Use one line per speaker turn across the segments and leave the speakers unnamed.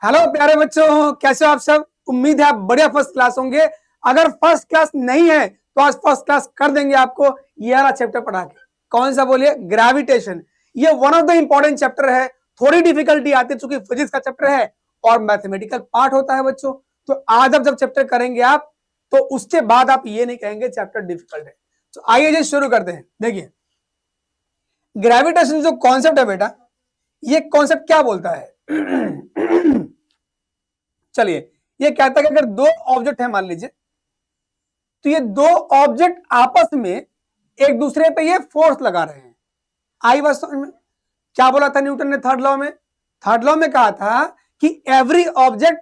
Hello प्यारे बच्चों, कैसे हो आप सब। उम्मीद है आप बढ़िया फर्स्ट क्लास होंगे। अगर फर्स्ट क्लास नहीं है तो आज फर्स्ट क्लास कर देंगे आपको ये वाला चैप्टर पढ़ा के। कौन सा बोलिए? ग्रेविटेशन। ये one of the important chapter है। थोड़ी डिफिकल्टी आती है चूंकि फिजिक्स का चैप्टर है और मैथमेटिकल पार्ट होता है बच्चों। तो आज अब जब चैप्टर करेंगे आप तो उसके बाद आप ये नहीं कहेंगे चैप्टर डिफिकल्ट है। तो आइए जी शुरू करते हैं। देखिए ग्रेविटेशन जो कॉन्सेप्ट है बेटा, ये कॉन्सेप्ट क्या बोलता है? चलिए, ये कहता है कि अगर दो ऑब्जेक्ट है मान लीजिए, तो ये दो ऑब्जेक्ट आपस में एक दूसरे पे ये फोर्स लगा रहे हैं। आई बात समझ में? क्या बोला था न्यूटन ने थर्ड लॉ में? थर्ड लॉ में कहा था कि every object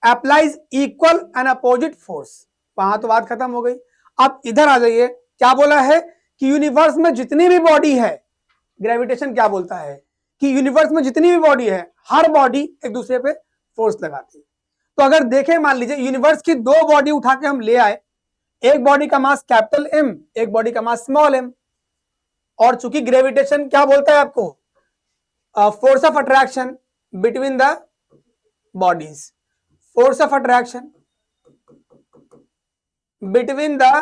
applies equal and opposite force. वहां तो बात खत्म हो गई। अब इधर आ जाइए, क्या बोला है कि यूनिवर्स में जितनी भी बॉडी है, ग्रेविटेशन क्या बोलता है कि यूनिवर्स में जितनी भी बॉडी है, हर बॉडी एक दूसरे पे फोर्स लगाती है। तो अगर देखें, मान लीजिए यूनिवर्स की दो बॉडी उठा के हम ले आए, एक बॉडी का मास कैपिटल एम, एक बॉडी का मास स्मॉल एम। और चूंकि ग्रेविटेशन क्या बोलता है आपको? Force of attraction between the bodies, force of attraction between the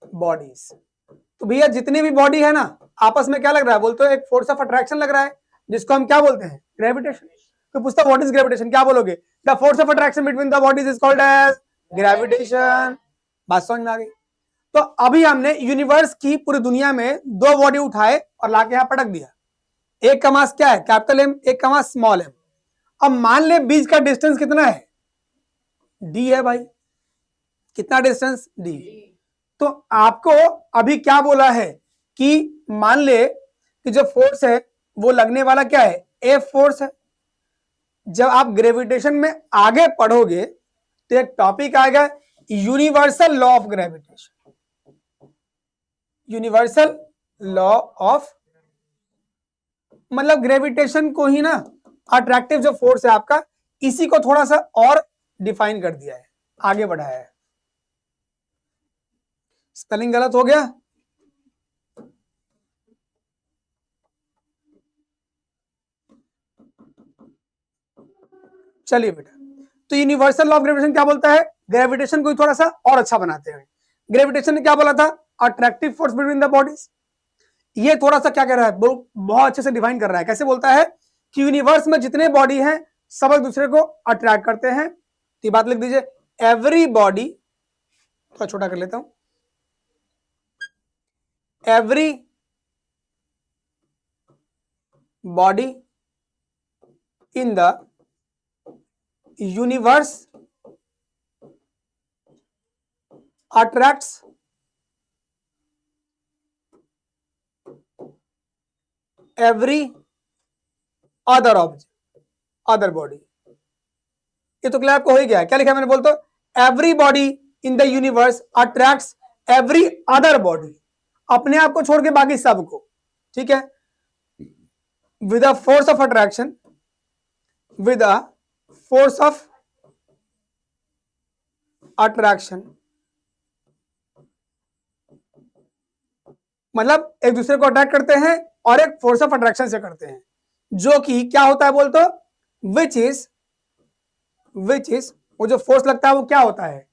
bodies. तो भैया जितनी भी बॉडी है ना, आपस में क्या लग रहा है? बोलते हो एक फोर्स ऑफ अट्रैक्शन लग रहा है, जिसको हम क्या बोलते हैं? ग्रेविटेशन। तो पूछता व्हाट इज ग्रेविटेशन, क्या बोलोगे? The force of attraction between the bodies is called as gravitation. बात समझ में आ गई? तो अभी हमने यूनिवर्स की पूरी दुनिया में दो बॉडी उठाए और लाके यहां पटक दिया। एक का मास क्या है? कैपिटल एम, एक का मास स्मॉल एम। अब मान ले बीच का डिस्टेंस कितना है? डी है भाई। कितना डिस्टेंस? डी। तो आपको अभी क्या बोला है कि मान ले कि जो फोर्स है वो लगने वाला क्या है? एफ फोर्स है। जब आप ग्रेविटेशन में आगे पढ़ोगे तो एक टॉपिक आएगा universal law of gravitation. Universal law of, मतलब ग्रेविटेशन को ही ना, अट्रैक्टिव जो फोर्स है आपका, इसी को थोड़ा सा और डिफाइन कर दिया है, आगे बढ़ाया है। स्पेलिंग गलत हो गया? चलिए बेटा, तो यूनिवर्सल लॉ ऑफ ग्रेविटेशन क्या बोलता है? ग्रेविटेशन को थोड़ा सा और अच्छा बनाते हैं। ग्रेविटेशन ने क्या बोला था? Attractive force between the bodies. ये थोड़ा सा क्या कह रहा है? बहुत अच्छे से डिफाइन कर रहा है। कैसे बोलता है कि यूनिवर्स में जितने बॉडी हैं सब एक दूसरे को अट्रैक्ट करते हैं। तो बात लिख दीजिए, एवरी बॉडी, थोड़ा छोटा कर लेता हूं, every body in the universe attracts every other object, other body. ये तो क्लियर आपको हो ही गया है। क्या लिखा है मैंने? बोल तो every body in the universe attracts every other body, अपने आप को छोड़ के बाकी सबको। ठीक है? With a force of attraction, with a force of attraction, मतलब एक दूसरे को अट्रैक्ट करते हैं और एक फोर्स ऑफ अट्रैक्शन से करते हैं, जो कि क्या होता है बोल तो? विच इज वो जो फोर्स लगता है वो क्या होता है?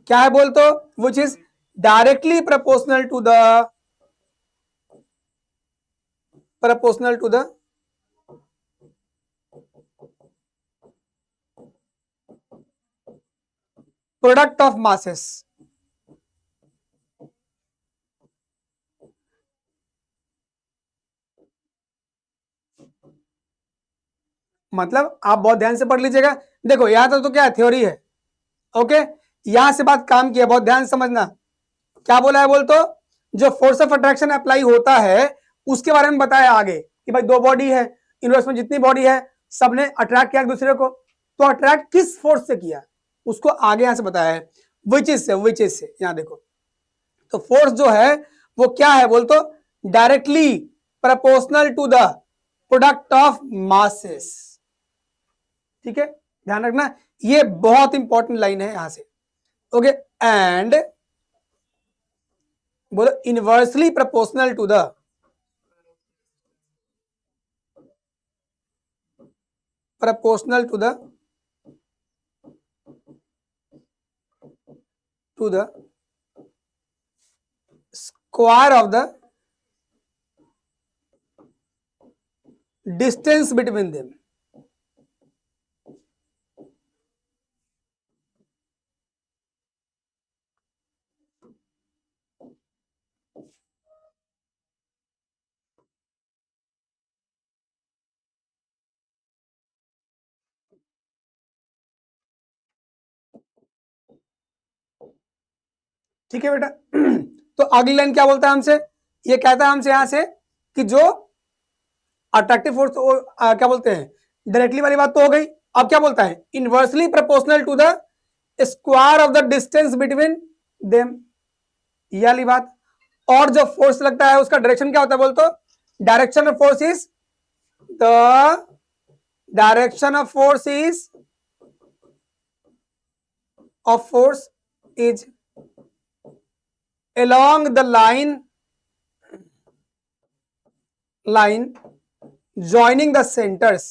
क्या है बोल तो? Which is directly proportional to the product of masses. मतलब आप बहुत ध्यान से पढ़ लीजिएगा। देखो यहां तो क्या है? थ्योरी है। ओके, यहां से बात काम की है, बहुत ध्यान समझना। क्या बोला है बोल तो? जो फोर्स ऑफ अट्रैक्शन अप्लाई होता है उसके बारे में बताया आगे कि भाई दो बॉडी है, यूनिवर्स में जितनी बॉडी है सबने अट्रैक्ट किया एक दूसरे को। तो अट्रैक्ट किस फोर्स से किया उसको आगे यहां से बताया है, विच इज से। यहां देखो, तो फोर्स जो है वो क्या है बोल तो? Directly proportional to the product of masses. ठीक है, ध्यान रखना, ये बहुत इंपॉर्टेंट लाइन है यहां से। ओके, एंड बोलो inversely proportional to the to the square of the distance between them. ठीक है बेटा। तो अगली लाइन क्या बोलता है हमसे, ये कहता है हमसे यहां से कि जो अट्रैक्टिव फोर्स क्या बोलते हैं, डायरेक्टली वाली बात तो हो गई। अब क्या बोलता है, inversely proportional to the square of the distance between them, ये वाली बात। और जो फोर्स लगता है उसका डायरेक्शन क्या होता है बोल तो, direction of force is the direction of force is along the line joining the centers.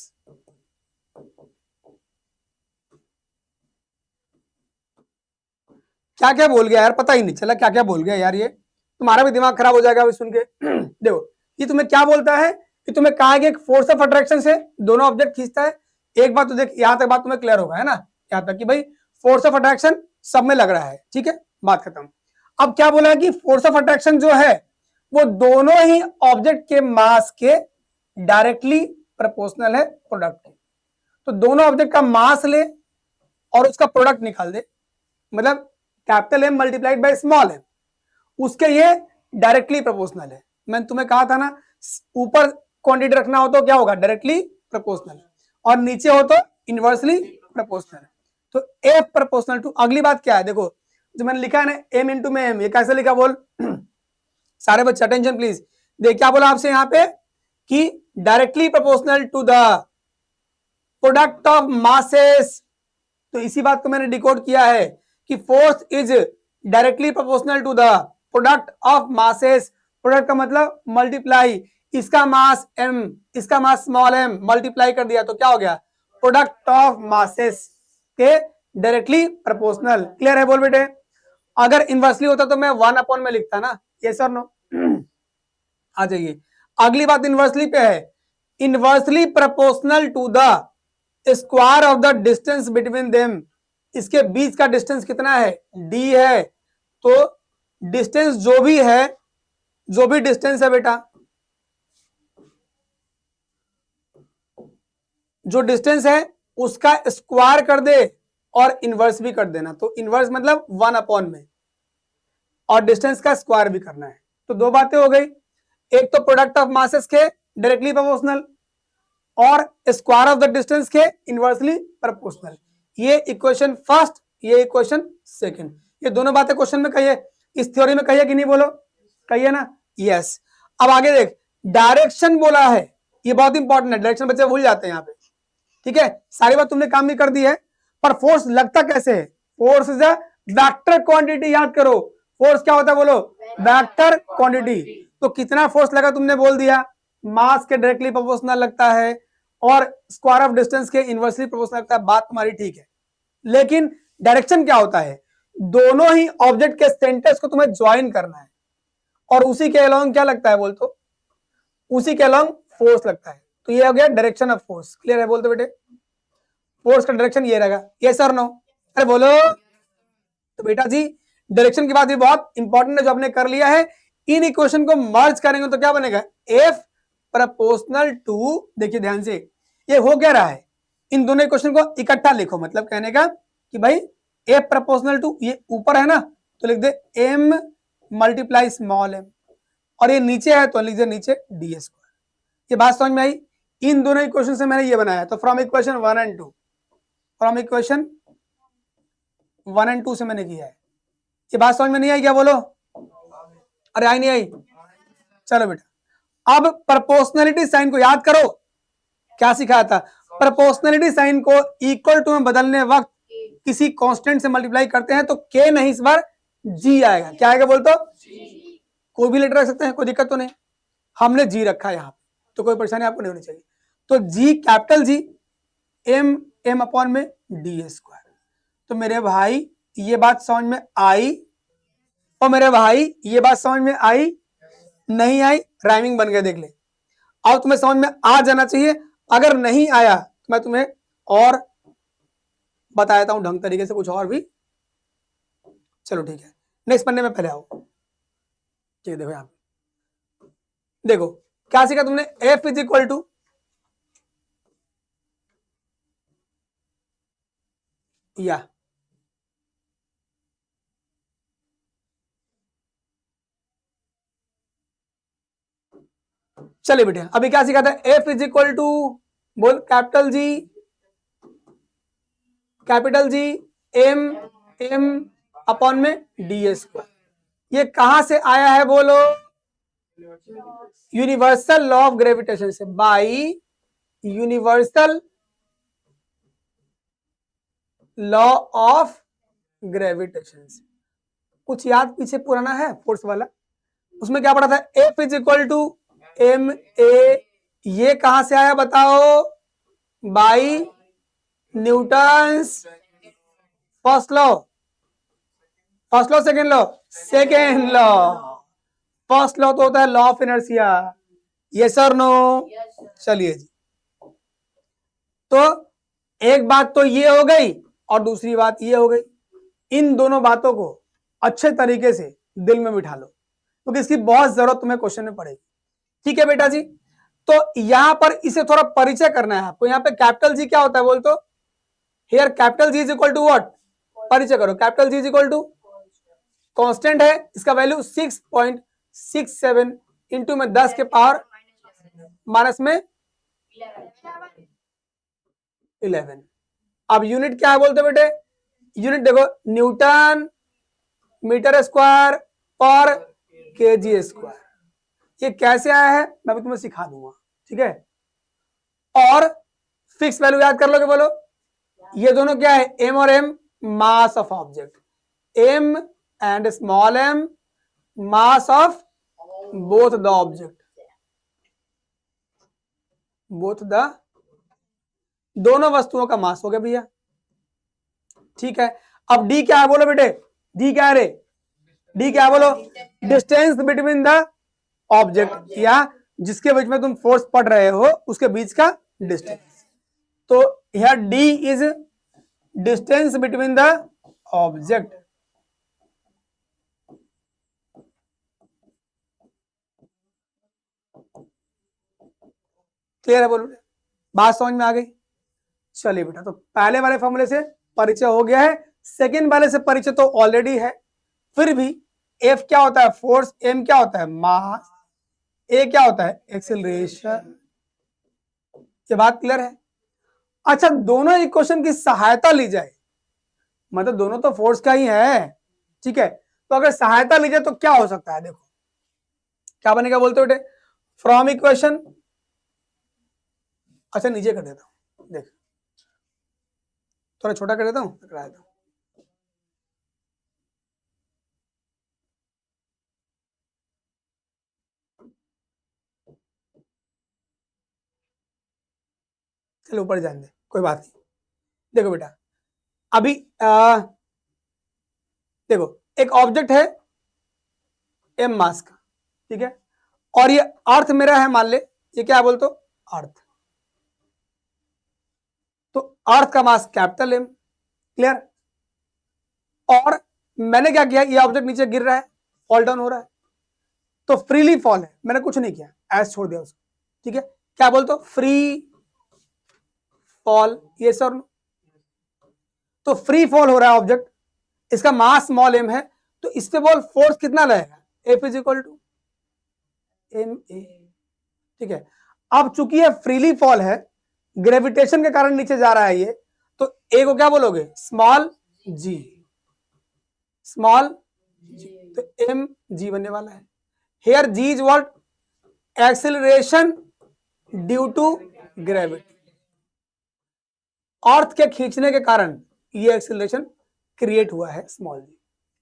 क्या क्या बोल गया यार, पता ही नहीं चला क्या क्या बोल गया यार, ये तुम्हारा भी दिमाग खराब हो जाएगा अभी सुन के। देखो ये तुम्हें क्या बोलता है कि तुम्हें कहा है कि एक फोर्स ऑफ अट्रैक्शन से दोनों ऑब्जेक्ट खींचता है। एक बात तो देख, यहां तक बात तुम्हें क्लियर होगा है ना, यहां तक कि भाई फोर्स ऑफ अट्रैक्शन सब में लग रहा है, ठीक है, बात खत्म। अब क्या बोला है कि फोर्स ऑफ अट्रैक्शन जो है वो दोनों ही ऑब्जेक्ट के मास के डायरेक्टली प्रोपोर्शनल है प्रोडक्ट के। तो दोनों ऑब्जेक्ट का मास ले और उसका प्रोडक्ट निकाल दे, मतलब capital M multiplied by small M, उसके ये डायरेक्टली प्रोपोर्शनल है। मैंने तुम्हें कहा था ना, ऊपर क्वांटिटी रखना हो तो क्या होगा, डायरेक्टली प्रोपोर्शनल, और नीचे हो तो इनवर्सली प्रोपोर्शनल। तो एफ प्रोपोर्शनल टू, अगली बात क्या है देखो, जो मैंने लिखा है ना एम इंटू में एम, ये कैसे लिखा बोल सारे बच्चे अटेंशन प्लीज। देख क्या बोला आपसे यहाँ पे कि directly proportional to the product of masses. तो इसी बात को मैंने डिकोड किया है कि force is directly proportional to the product of masses. Product का मतलब मल्टीप्लाई, इसका मास m, इसका मास स्मॉल m, मल्टीप्लाई कर दिया तो क्या हो गया, प्रोडक्ट ऑफ मासेस के डायरेक्टली प्रोपोर्शनल। क्लियर है बोल बेटे। अगर इनवर्सली होता तो मैं 1 अपॉन में लिखता ना, यस और नो। आ जाइए, अगली बात इनवर्सली पे है, inversely proportional to the square of the distance between them. इसके बीच का डिस्टेंस कितना है, d है। तो डिस्टेंस जो भी है, जो भी डिस्टेंस है बेटा, जो डिस्टेंस है उसका स्क्वायर कर दे और इनवर्स भी कर देना। तो इनवर्स मतलब 1 अपॉन में, और डिस्टेंस का स्क्वायर भी करना है। तो दो बातें हो गई, एक तो प्रोडक्ट ऑफ मासेस के डायरेक्टली प्रोपोर्शनल और स्क्वायर ऑफ द डिस्टेंस के इनवर्सली प्रोपोर्शनल। ये इक्वेशन फर्स्ट, ये इक्वेशन सेकंड, ये दोनों बातें क्वेश्चन में कहिए, इस थ्योरी में कहिए कि नहीं, बोलो कहिए ना, यस। अब आगे देख, डायरेक्शन बोला है, ये बहुत इंपॉर्टेंट है, डायरेक्शन बच्चे भूल जाते हैं यहाँ पे, ठीक है। सारी बात तुमने काम भी कर दी है, पर फोर्स लगता कैसे है, force is a vector quantity. याद करो फोर्स क्या होता है बोलो, वेक्टर क्वांटिटी। तो कितना फोर्स लगा तुमने बोल दिया, मास के डायरेक्टली प्रोपोर्शनल लगता है और स्क्वायर ऑफ डिस्टेंस के इनवर्सली प्रोपोर्शनल लगता है, बात तुम्हारी ठीक है। लेकिन डायरेक्शन क्या होता है, दोनों ही ऑब्जेक्ट के सेंटर्स को तुम्हें ज्वाइन करना है, और उसी के अलोंग क्या लगता है बोल तो, उसी के अलोंग फोर्स लगता है। तो ये हो गया डायरेक्शन ऑफ फोर्स। क्लियर है बोलते बेटे, फोर्स का डायरेक्शन ये रहेगा, यस और नो, अरे बोलो। तो बेटा जी डायरेक्शन की बात भी बहुत इंपॉर्टेंट है जो आपने कर लिया है। इन इक्वेशन को मर्ज करेंगे तो क्या बनेगा, एफ प्रोपोर्शनल टू, देखिए ध्यान से, ये हो क्या रहा है, इन दोनों इक्वेशन को इकट्ठा लिखो, मतलब कहने का कि भाई एफ प्रोपोर्शनल टू, ये ऊपर है ना तो लिख दे एम मल्टीप्लाई स्मॉल एम, और ये नीचे है तो लिख दे नीचे डी स्क्वायर। ये बात समझ में आई, इन दोनों इक्वेशन से मैंने ये बनाया। तो from equation 1 and 2, from equation 1 and 2 से मैंने किया है। ये बात समझ में नहीं आई क्या बोलो, अरे आई नहीं आई, चलो बेटा। अब प्रोपोर्शनलिटी साइन को याद करो, क्या सिखाया था, प्रोपोर्शनलिटी साइन को इक्वल टू में बदलने वक्त किसी कांस्टेंट से मल्टीप्लाई करते हैं तो के नहीं, इस बार जी आएगा। क्या आएगा बोल तो, कोई भी लेटर रख सकते हैं, कोई दिक्कत तो नहीं, हमने जी रखा है यहाँ पे, तो कोई परेशानी आपको नहीं होनी चाहिए। तो G capital G, M M upon में डी स्क्वायर। तो मेरे भाई ये बात समझ में आई? और मेरे भाई ये बात समझ में आई? नहीं आई? राइमिंग बन गया, देख ले। अब तुम्हें समझ में आ जाना चाहिए। अगर नहीं आया तो मैं तुम्हें और बता देता हूं ढंग तरीके से कुछ और भी। चलो ठीक है, नेक्स्ट पन्ने में पहले आओ। ठीक है, देखो यहां देखो क्या सीखा तुमने? एफ इज इक्वल टू या चलिए बेटे, अभी क्या सीखा था? एफ इज इक्वल टू, बोल, capital G M M upon में डी स्क्वायर। ये कहां से आया है बोलो? यूनिवर्सल लॉ ऑफ ग्रेविटेशन से, by universal law of gravitation से। कुछ याद पीछे पुराना है फोर्स वाला, उसमें क्या पढ़ा था? F is equal to M A. ये कहां से आया बताओ? By Newton's first law, second law, second law. First law तो होता है लॉ ऑफ इनर्शिया, यस और नो? चलिए जी, तो एक बात तो ये हो गई और दूसरी बात ये हो गई। इन दोनों बातों को अच्छे तरीके से दिल में बिठा लो, क्योंकि इसकी बहुत जरूरत तुम्हें क्वेश्चन में पड़ेगी। ठीक है बेटा जी, तो यहां पर इसे थोड़ा परिचय करना है आपको। यहां पे कैपिटल जी क्या होता है बोल तो? Here capital G is equal to what? परिचय करो। Capital G is equal to constant है, इसका वैल्यू 6.67 इंटू में 10 के पावर माइनस में 11। अब यूनिट क्या है बोलते बेटे? यूनिट देखो, Newton metre square per kg square. ये कैसे आया है मैं भी तुम्हें सिखा दूंगा, ठीक है? और फिक्स वैल्यू याद कर लोगे बोलो? ये दोनों क्या है? एम और M, mass of object. M and small M, mass of both the object, both the, दोनों वस्तुओं का मास हो गया भैया। ठीक है, अब डी क्या है बोलो बेटे? डी क्या है रे? डी क्या है बोलो? डिस्टेंस बिटवीन द ऑब्जेक्ट, या जिसके बीच में तुम फोर्स पढ़ रहे हो उसके बीच का डिस्टेंस। तो यह D is distance between the object. Clear है बोलो? बात समझ में आ गई? चलिए बेटा, तो पहले वाले फॉर्मूले से परिचय हो गया है, सेकेंड वाले से परिचय तो ऑलरेडी है। फिर भी एफ क्या होता है? फोर्स। एम क्या होता है? मास। ए क्या होता है? एक्सेलरेशन। ये बात क्लियर है? अच्छा, दोनों इक्वेशन की सहायता ली जाए, मतलब दोनों तो फोर्स का ही है, ठीक है? तो अगर सहायता ली जाए तो क्या हो सकता है? देखो क्या बनेगा बोलते बेटे? फ्रॉम इक्वेशन, अच्छा नीचे कर देता हूं, देख थोड़ा छोटा कर देता हूं, करा देता हूं। चलो ऊपर जाने दे, कोई बात नहीं। देखो बेटा, अभी देखो एक ऑब्जेक्ट है एम मास का, ठीक है? और ये अर्थ मेरा है, मान ले ये क्या है बोल तो? अर्थ। तो अर्थ का मास कैपिटल एम, क्लियर? और मैंने क्या किया? ये ऑब्जेक्ट नीचे गिर रहा है, फॉल डाउन हो रहा है, तो फ्रीली फॉल है, मैंने कुछ नहीं किया, ऐसे छोड़ दिया उसको, ठीक है? क्या बोलते हो? फ्री फॉल, ये सर। तो फ्री फॉल हो रहा है ऑब्जेक्ट, इसका मास स्मॉल एम है, तो इस पे बोल फोर्स कितना लगेगा? F is equal to M A, ठीक है? अब चूंकि ये फ्रीली फॉल है, ग्रेविटेशन के कारण नीचे जा रहा है ये, तो ए को क्या बोलोगे? स्मॉल जी, स्मॉल जी, तो एम जी बनने वाला है। Here G is what? Acceleration due to gravity. Earth के खींचने के कारण ये एक्सेलरेशन क्रिएट हुआ है, स्मॉल जी।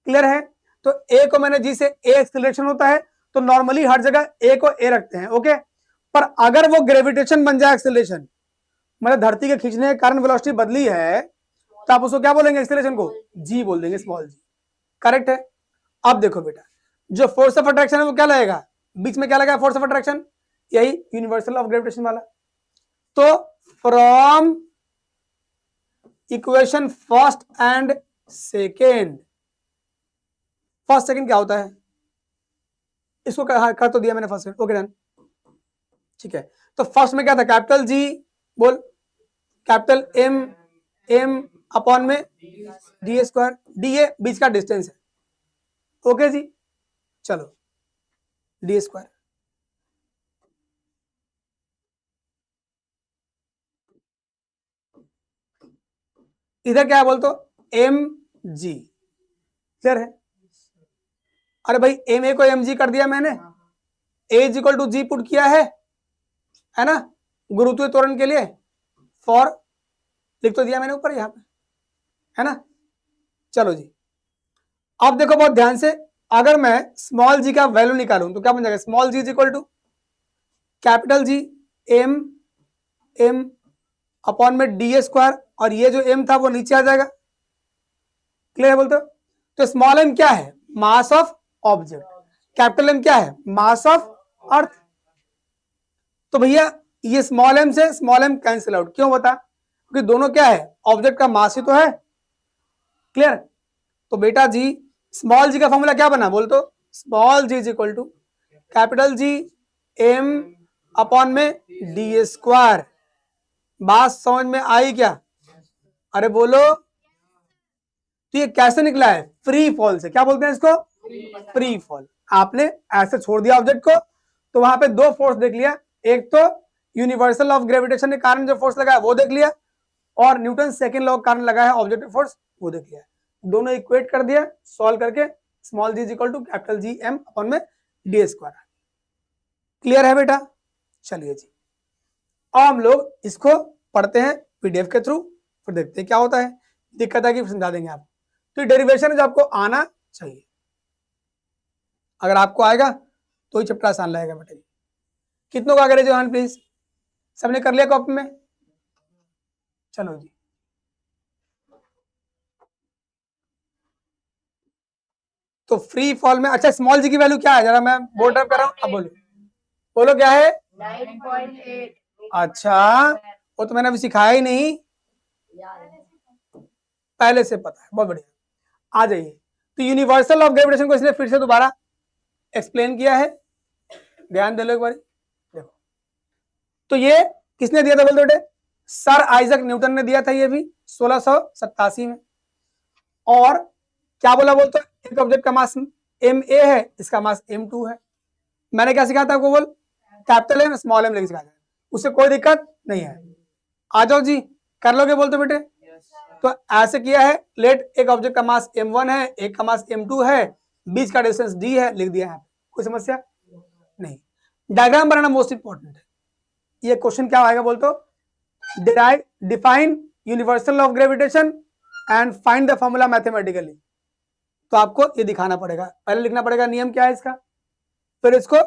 क्लियर है? तो ए को मैंने जी से, ए एक्सेलरेशन होता है, तो नॉर्मली हर जगह ए को ए रखते हैं, ओके? पर अगर वो ग्रेविटेशन बन जाए एक्सेलरेशन, मतलब धरती के खींचने के कारण वेलोसिटी बदली है, तो आप उसको क्या बोलेंगे एक्सेलरेशन को? जी बोल देंगे, स्मॉल जी। करेक्ट है। अब देखो बेटा, जो फोर्स ऑफ अट्रैक्शन है वो क्या लगेगा? बीच में क्या लगा फोर्स ऑफ अट्रैक्शन? यही यूनिवर्सल ऑफ ग्रेविटेशन वाला। तो from equation first and second, first second क्या होता है? इसको कर तो दिया मैंने फर्स्ट सेकेंड, ओके डन, ठीक है। तो फर्स्ट में क्या था? कैपिटल जी, बोल, कैपिटल एम, एम अपॉन में डी स्क्वायर, डी ए बीच का डिस्टेंस है, ओके जी। चलो डी स्क्वायर, इधर क्या है बोल तो? एम जी, क्लियर है? अरे भाई एम ए को एम जी कर दिया मैंने, A is equal to G put किया है ना, गुरुत्वीय त्वरण के लिए, फॉर लिख तो दिया मैंने ऊपर यहाँ पे, है ना। चलो जी, अब देखो बहुत ध्यान से, अगर मैं स्मॉल जी का वैल्यू निकालूं तो क्या बन जाएगा? Small G is equal to capital G M, M upon में डी स्क्वायर, और ये जो एम था वो नीचे आ जाएगा, क्लियर है बोलते हो? तो स्मॉल एम क्या है? Mass of object. Capital M क्या है? Mass of earth. तो भैया ये स्मॉल एम से स्मॉल एम कैंसिल आउट, क्यों बता? क्योंकि दोनों क्या है? ऑब्जेक्ट का मास ही तो है, क्लियर? तो बेटा जी स्मॉल जी का फॉर्मूला क्या बना बोल तो? Small G is equal to capital G M upon में डी स्क्वायर। बात समझ में आई क्या? अरे बोलो, तो ये कैसे निकला है? फ्री फॉल से। क्या बोलते हैं इसको? Free fall. आपने ऐसे छोड़ दिया ऑब्जेक्ट को, तो वहां पे दो फोर्स देख लिया, एक तो यूनिवर्सल ऑफ ग्रेविटेशन के कारण जो फोर्स लगा है वो देख लिया, और न्यूटन सेकेंड लॉ के कारण लगा है ऑब्जेक्टिव फोर्स, वो देख लिया। दोनों इक्वेट कर दिया सॉल्व करके, small G is equal to capital G M upon में डी स्क्वायर। क्लियर है बेटा? चलिए जी, अब हम लोग इसको पढ़ते हैं पीडीएफ के थ्रू, फिर देखते हैं क्या होता है। दिक्कत है कि समझा देंगे आपको। तो डेरिवेशन है जो आपको आना चाहिए, अगर आपको आएगा तो ही चैप्टर आसान लगेगा बेटा। कितनों का करे जो हैंड प्लीज? सबने कर लिया कॉपी में? चलो जी, तो फ्री फॉल में अच्छा स्मॉल जी की वैल्यू क्या है? जरा मैं बोर्ड ड्राइव कर रहा हूँ, अब बोलो, बोलो क्या है?
9.8।
अच्छा, वो तो मैंने अभी सिखाया ही नहीं, पहले से पता है, बहुत बढ़िया। आ जाइए, तो यूनिवर्सल ऑफ ग्रेविटेशन को इसलिए फिर से दोबारा एक्सप्लेन किया है, ध्यान दे लो एक बार। देखो, तो ये किसने दिया था बोल बेटे? सर आइजक न्यूटन ने दिया था, ये भी 1687 में। और क्या बोला बोलते? एक ऑब्जेक्ट का मास एम ए है, इसका मास m2 है। मैंने क्या सिखाया था आपको बोल? कैपिटल एम स्मॉल एम लेके सिखाया था, उससे कोई दिक्कत नहीं है। आ जाओ जी, कर लोगे बोलते बेटे? तो ऐसे किया है, लेट एक ऑब्जेक्ट का मास m1 है, एक का मास m2 है, बीच का डिस्टेंस d है, लिख दिया है। कोई समस्या नहीं। डायग्राम बनाना मोस्ट इंपॉर्टेंट है। ये क्वेश्चन क्या आएगा बोल तो? Derive, define universal of gravitation and find the formula mathematically. तो आपको ये दिखाना पड़ेगा, पहले लिखना पड़ेगा नियम क्या है इसका, फिर इसको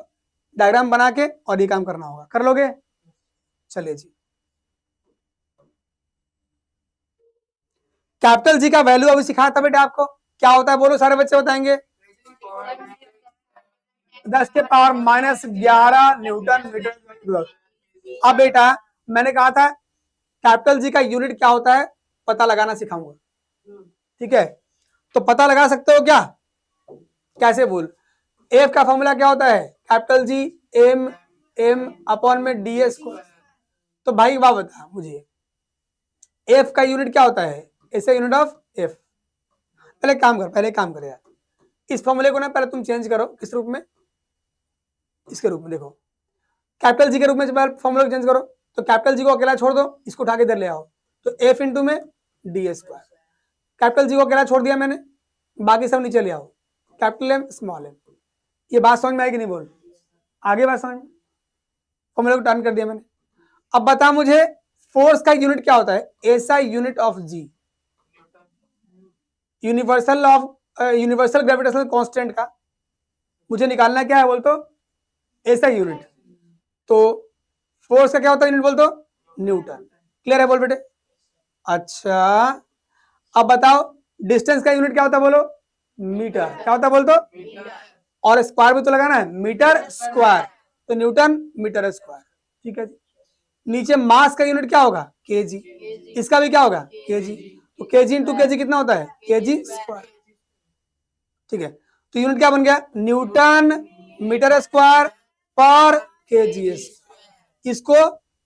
डायग्राम बना के और ये काम करना होगा। कर लोगे? चलिए जी, कैपिटल जी का वैल्यू अभी सिखाया था बेटा आपको, क्या होता है बोलो? सारे बच्चे बताएंगे। 10 के पावर माइनस 11 न्यूटन मीटर। अब बेटा मैंने कहा था कैपिटल जी का यूनिट क्या होता है पता लगाना सिखाऊंगा, ठीक है? तो पता लगा सकते हो क्या? कैसे बोल? एफ का फॉर्मूला क्या होता है? Capital G M, M upon में डी एस को। तो भाई वाह बता मुझे, एफ का यूनिट क्या होता है? ऐसे यूनिट ऑफ एफ। पहले काम कर, पहले काम कर यार, इस फॉर्मूले को ना पहले तुम चेंज करो, किस रूप में? इसके रूप में। देखो कैपिटल जी के रूप में फॉर्मूला को चेंज करो, तो कैपिटल जी को अकेला छोड़ दो, इसको उठा के इधर ले आओ, तो एफ इंटू में डी स्क्वायर। कैपिटल जी को अकेला छोड़ दिया मैंने, बाकी सब नीचे ले आओ, कैपिटल एम स्मॉल एम। ये बात समझ में आएगी नहीं बोल? आगे बात समझ में? फॉर्मूला को टर्न कर दिया मैंने। अब बता मुझे फोर्स का यूनिट क्या होता है? ऐसा unit of G, universal of universal gravitational constant का मुझे निकालना क्या है बोल तो? ऐसा यूनिट। तो फोर्स का क्या होता है यूनिट बोल तो? न्यूटन। क्लियर है बोल बेटे? अच्छा, अब बताओ डिस्टेंस का यूनिट क्या होता है, बोलो मीटर। क्या होता है बोल दो, और स्क्वायर भी तो लगाना है, मीटर स्क्वायर, तो न्यूटन मीटर स्क्वायर। ठीक है जी। नीचे मास का यूनिट क्या होगा, केजी, इसका भी क्या होगा केजी, तो केजी इंटू केजी कितना होता है, केजी स्क्वायर। ठीक है, तो यूनिट क्या बन गया, Newton metre square per KG. इसको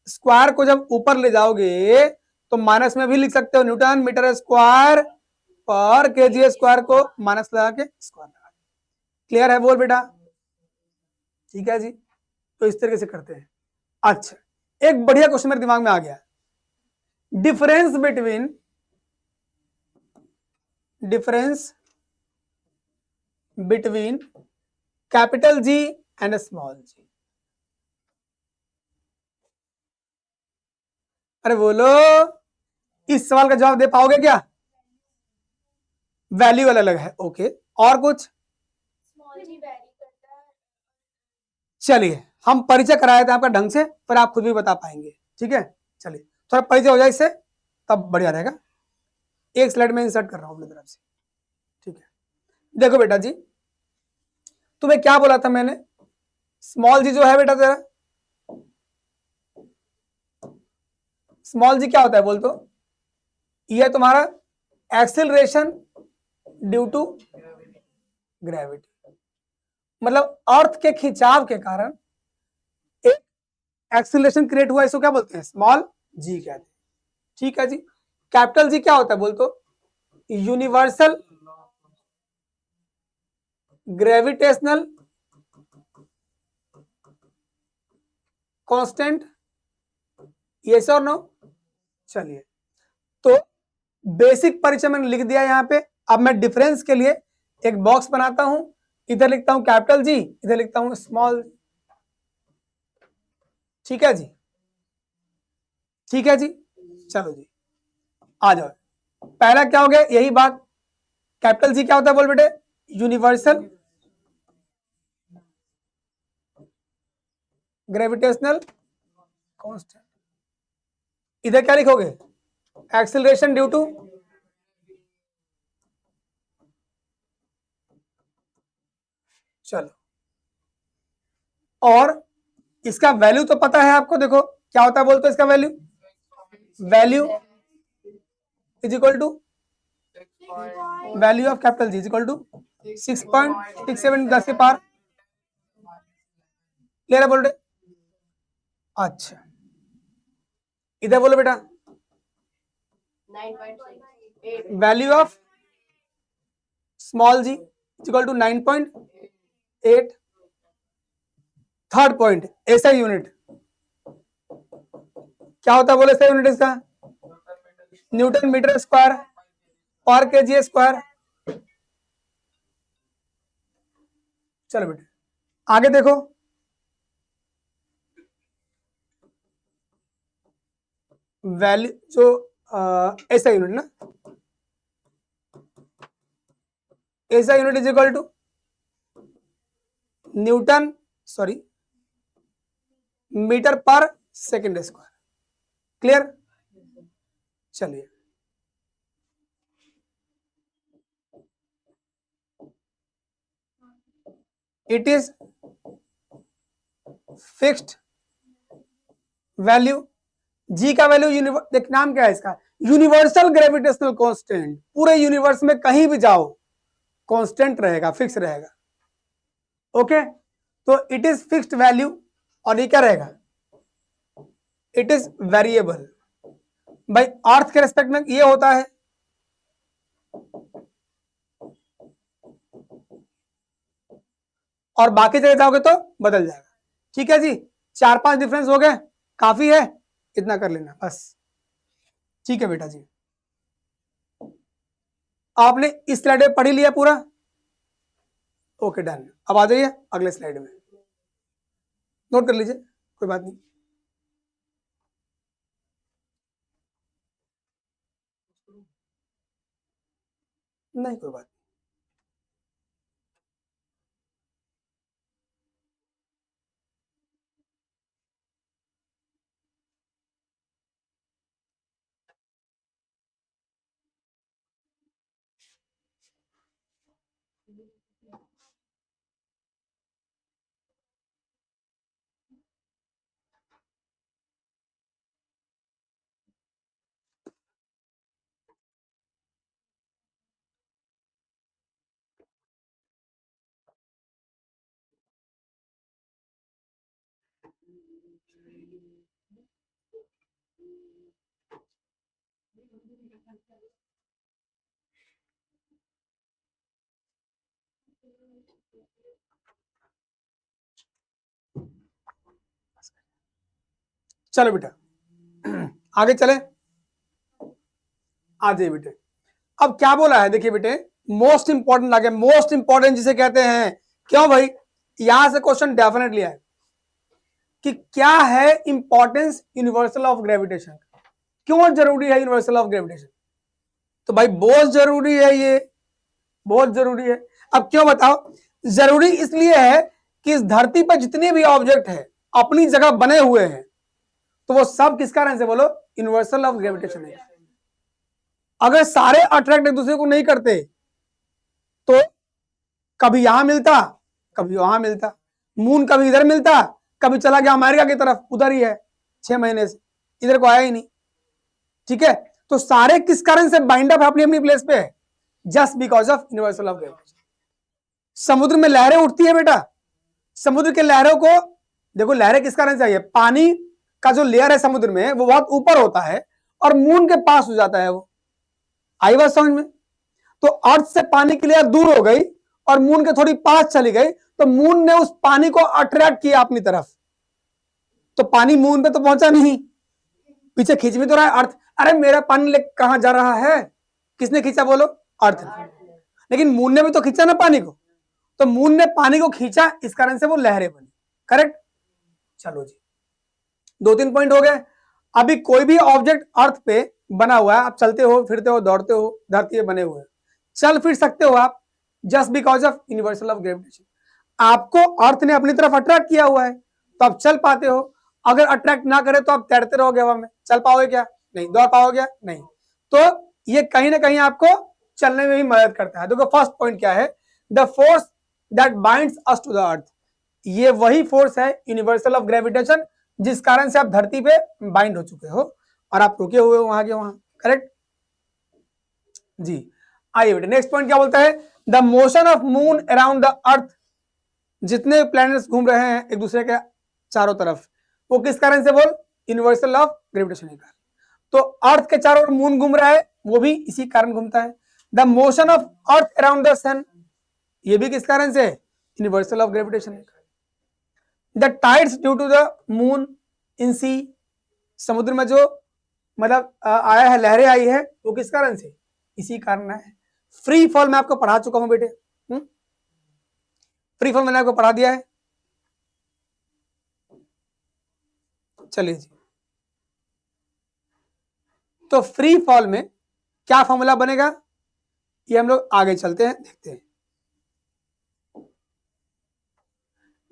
स्क्वायर को जब ऊपर ले जाओगे तो माइनस में भी लिख सकते हो, Newton metre square per kg square को माइनस लगा के स्क्वायर लगा। क्लियर है बोल बेटा, ठीक है जी। तो इस तरीके से करते हैं। अच्छा, एक बढ़िया क्वेश्चन मेरे दिमाग में आ गया, difference between capital G and small G. अरे बोलो, इस सवाल का जवाब दे पाओगे क्या, वैल्यू अलग अलग है, ओके, और कुछ, चलिए हम परिचय कराए थे आपका ढंग से, पर आप खुद भी बता पाएंगे, ठीक है। चलिए थोड़ा परिचय हो जाए इससे, तब बढ़िया रहेगा। एक स्लाइड में इंसर्ट कर रहा हूं अपनी तरफ से, ठीक है। देखो बेटा जी, तुम्हें क्या बोला था मैंने, स्मॉल जी जो है बेटा तेरा, स्मॉल जी क्या होता है बोल तो, ये तुम्हारा एक्सेलरेशन ड्यू टू ग्रेविटी, मतलब अर्थ के खिंचाव के कारण एक एक्सेलरेशन क्रिएट हुआ, इसको क्या बोलते हैं, स्मॉल जी कहते हैं। ठीक है जी। कैपिटल जी क्या होता है बोल तो, यूनिवर्सल ग्रेविटेशनल कांस्टेंट, यस और नो। चलिए, तो बेसिक परिचय मैंने लिख दिया यहां पे। अब मैं डिफरेंस के लिए एक बॉक्स बनाता हूं, इधर लिखता हूं कैपिटल जी, इधर लिखता हूं स्मॉल। ठीक है जी, ठीक है जी। चलो जी, आ जाओ। पहला क्या हो गया, यही बात, कैपिटल जी क्या होता है बोल बेटे, यूनिवर्सल ग्रेविटेशनल कांस्टेंट। इधर क्या लिखोगे, एक्सेलरेशन ड्यू टू, चलो, और इसका वैल्यू तो पता है आपको, देखो क्या होता है बोलते इसका value, value is equal to, value of capital G is equal to 6.67 10 के पार। क्लियर है बोल रहे, अच्छा, इधर बोलो बेटा,
9.6
value of small G is equal to 9.8। Third point, SI unit क्या होता है बोले, एसआई यूनिट इसका newton metre square per kg square. चलो बेटे आगे देखो, वैल्यू जो एसआई यूनिट ना, SI unit is equal to newton, sorry, metre per second square. Clear, चलिए, it is fixed value, G का वैल्यू, देख नाम क्या है इसका, यूनिवर्सल ग्रेविटेशनल कांस्टेंट, पूरे यूनिवर्स में कहीं भी जाओ कांस्टेंट रहेगा, फिक्स रहेगा, ओके। तो इट इज फिक्स्ड वैल्यू, और ये क्या रहेगा, इट इज वेरिएबल। भाई अर्थ के रेस्पेक्ट में ये होता है, और बाकी जगह जाओगे तो बदल जाएगा। ठीक है जी, 4-5 डिफरेंस हो गए, काफी है, इतना कर लेना बस। ठीक है बेटा जी, आपने इस स्लाइड में पढ़ ही लिया पूरा, ओके डन। अब आ जाइए अगले स्लाइड में, नोट कर लीजिए, कोई बात नहीं, नहीं कोई बात। चलो बेटा आगे चले, आ जाइए बेटे। अब क्या बोला है देखिए बेटे, मोस्ट इंपॉर्टेंट आ गया, मोस्ट इंपॉर्टेंट जिसे कहते हैं। क्यों भाई, यहां से क्वेश्चन डेफिनेटली आए कि क्या है इंपॉर्टेंस यूनिवर्सल ऑफ ग्रेविटेशन, क्यों जरूरी है यूनिवर्सल ऑफ ग्रेविटेशन। तो भाई बहुत जरूरी है, ये बहुत जरूरी है। अब क्यों बताओ, जरूरी इसलिए है कि इस धरती पर जितने भी ऑब्जेक्ट है अपनी जगह बने हुए हैं, तो वो सब किस कारण से, बोलो, यूनिवर्सल ऑफ ग्रेविटेशन है। अगर सारे अट्रैक्ट एक दूसरे को नहीं करते तो कभी यहां मिलता, कभी वहां मिलता, मून कभी इधर मिलता, कभी चला गया अमेरिका की तरफ, उधर ही है 6 महीने से, इधर को आया ही नहीं। ठीक है, तो सारे किस कारण से बाइंड अप अपनी अपनी प्लेस पे है, just because of universal of gravitation. समुद्र में लहरें उठती है बेटा, समुद्र के लहरों को देखो, लहरें किस कारण से आई है, पानी का जो लेयर है समुद्र में वो बहुत ऊपर होता है और मून के पास हो जाता है वो, आई बात समझ में। तो अर्थ से पानी की लेयर दूर हो गई और मून के थोड़ी पास चली गई, तो मून ने उस पानी को अट्रैक्ट किया अपनी तरफ, तो पानी मून पे तो पहुंचा नहीं, पीछे खींच भी तो रहा है अर्थ। अरे मेरा पानी ले कहां जा रहा है, किसने खींचा बोलो, अर्थ ने। लेकिन मून ने भी तो खींचा ना पानी को, तो मून ने पानी को खींचा, इस कारण से वो लहरें बनी। करेक्ट, चलो जी 2-3 पॉइंट हो गए। अभी कोई भी ऑब्जेक्ट अर्थ पे बना हुआ है, आप चलते हो, फिरते हो, दौड़ते हो, धरती पे बने हुए हैं, चल फिर सकते हो आप, just because of universal of gravitation. आपको अर्थ ने अपनी तरफ अट्रैक्ट किया हुआ है तो आप चल पाते हो। अगर अट्रैक्ट ना करे तो आप तैरते रहोगे हवा में, चल पाओगे क्या, नहीं। दौड़ पाओगे, नहीं। तो ये कहीं ना कहीं आपको चलने में भी मदद करता है। देखो फर्स्ट पॉइंट क्या है, the force that binds us to the earth, ये वही फोर्स है यूनिवर्सल ऑफ ग्रेविटेशन जिस कारण से आप धरती पे बाइंड हो चुके हो और आप रुके हुए हो वहां के वहां। करेक्ट जी, आइए बेटे नेक्स्ट पॉइंट क्या बोलता है, the motion of moon around the earth, जितने प्लैनेट्स घूम रहे हैं एक दूसरे के चारों तरफ, वो किस कारण से, बोल, यूनिवर्सल ऑफ ग्रेविटेशन के कारण। तो अर्थ के चारों ओर मून घूम रहा है, वो भी इसी कारण घूमता है। The motion of earth around the sun, ये भी किस कारण से, यूनिवर्सल ऑफ ग्रेविटेशन के कारण। The tides due to the moon in sea, समुद्र में जो मतलब आया है, लहरें आई है, वो किस कारण से, इसी कारण है। फ्री फॉल मैं आपको पढ़ा चुका हूं बेटे, फ्री फॉल मैंने आपको पढ़ा दिया है। चलिए जी, तो फ्री फॉल में क्या फॉर्मूला बनेगा, ये हम लोग आगे चलते हैं, देखते हैं।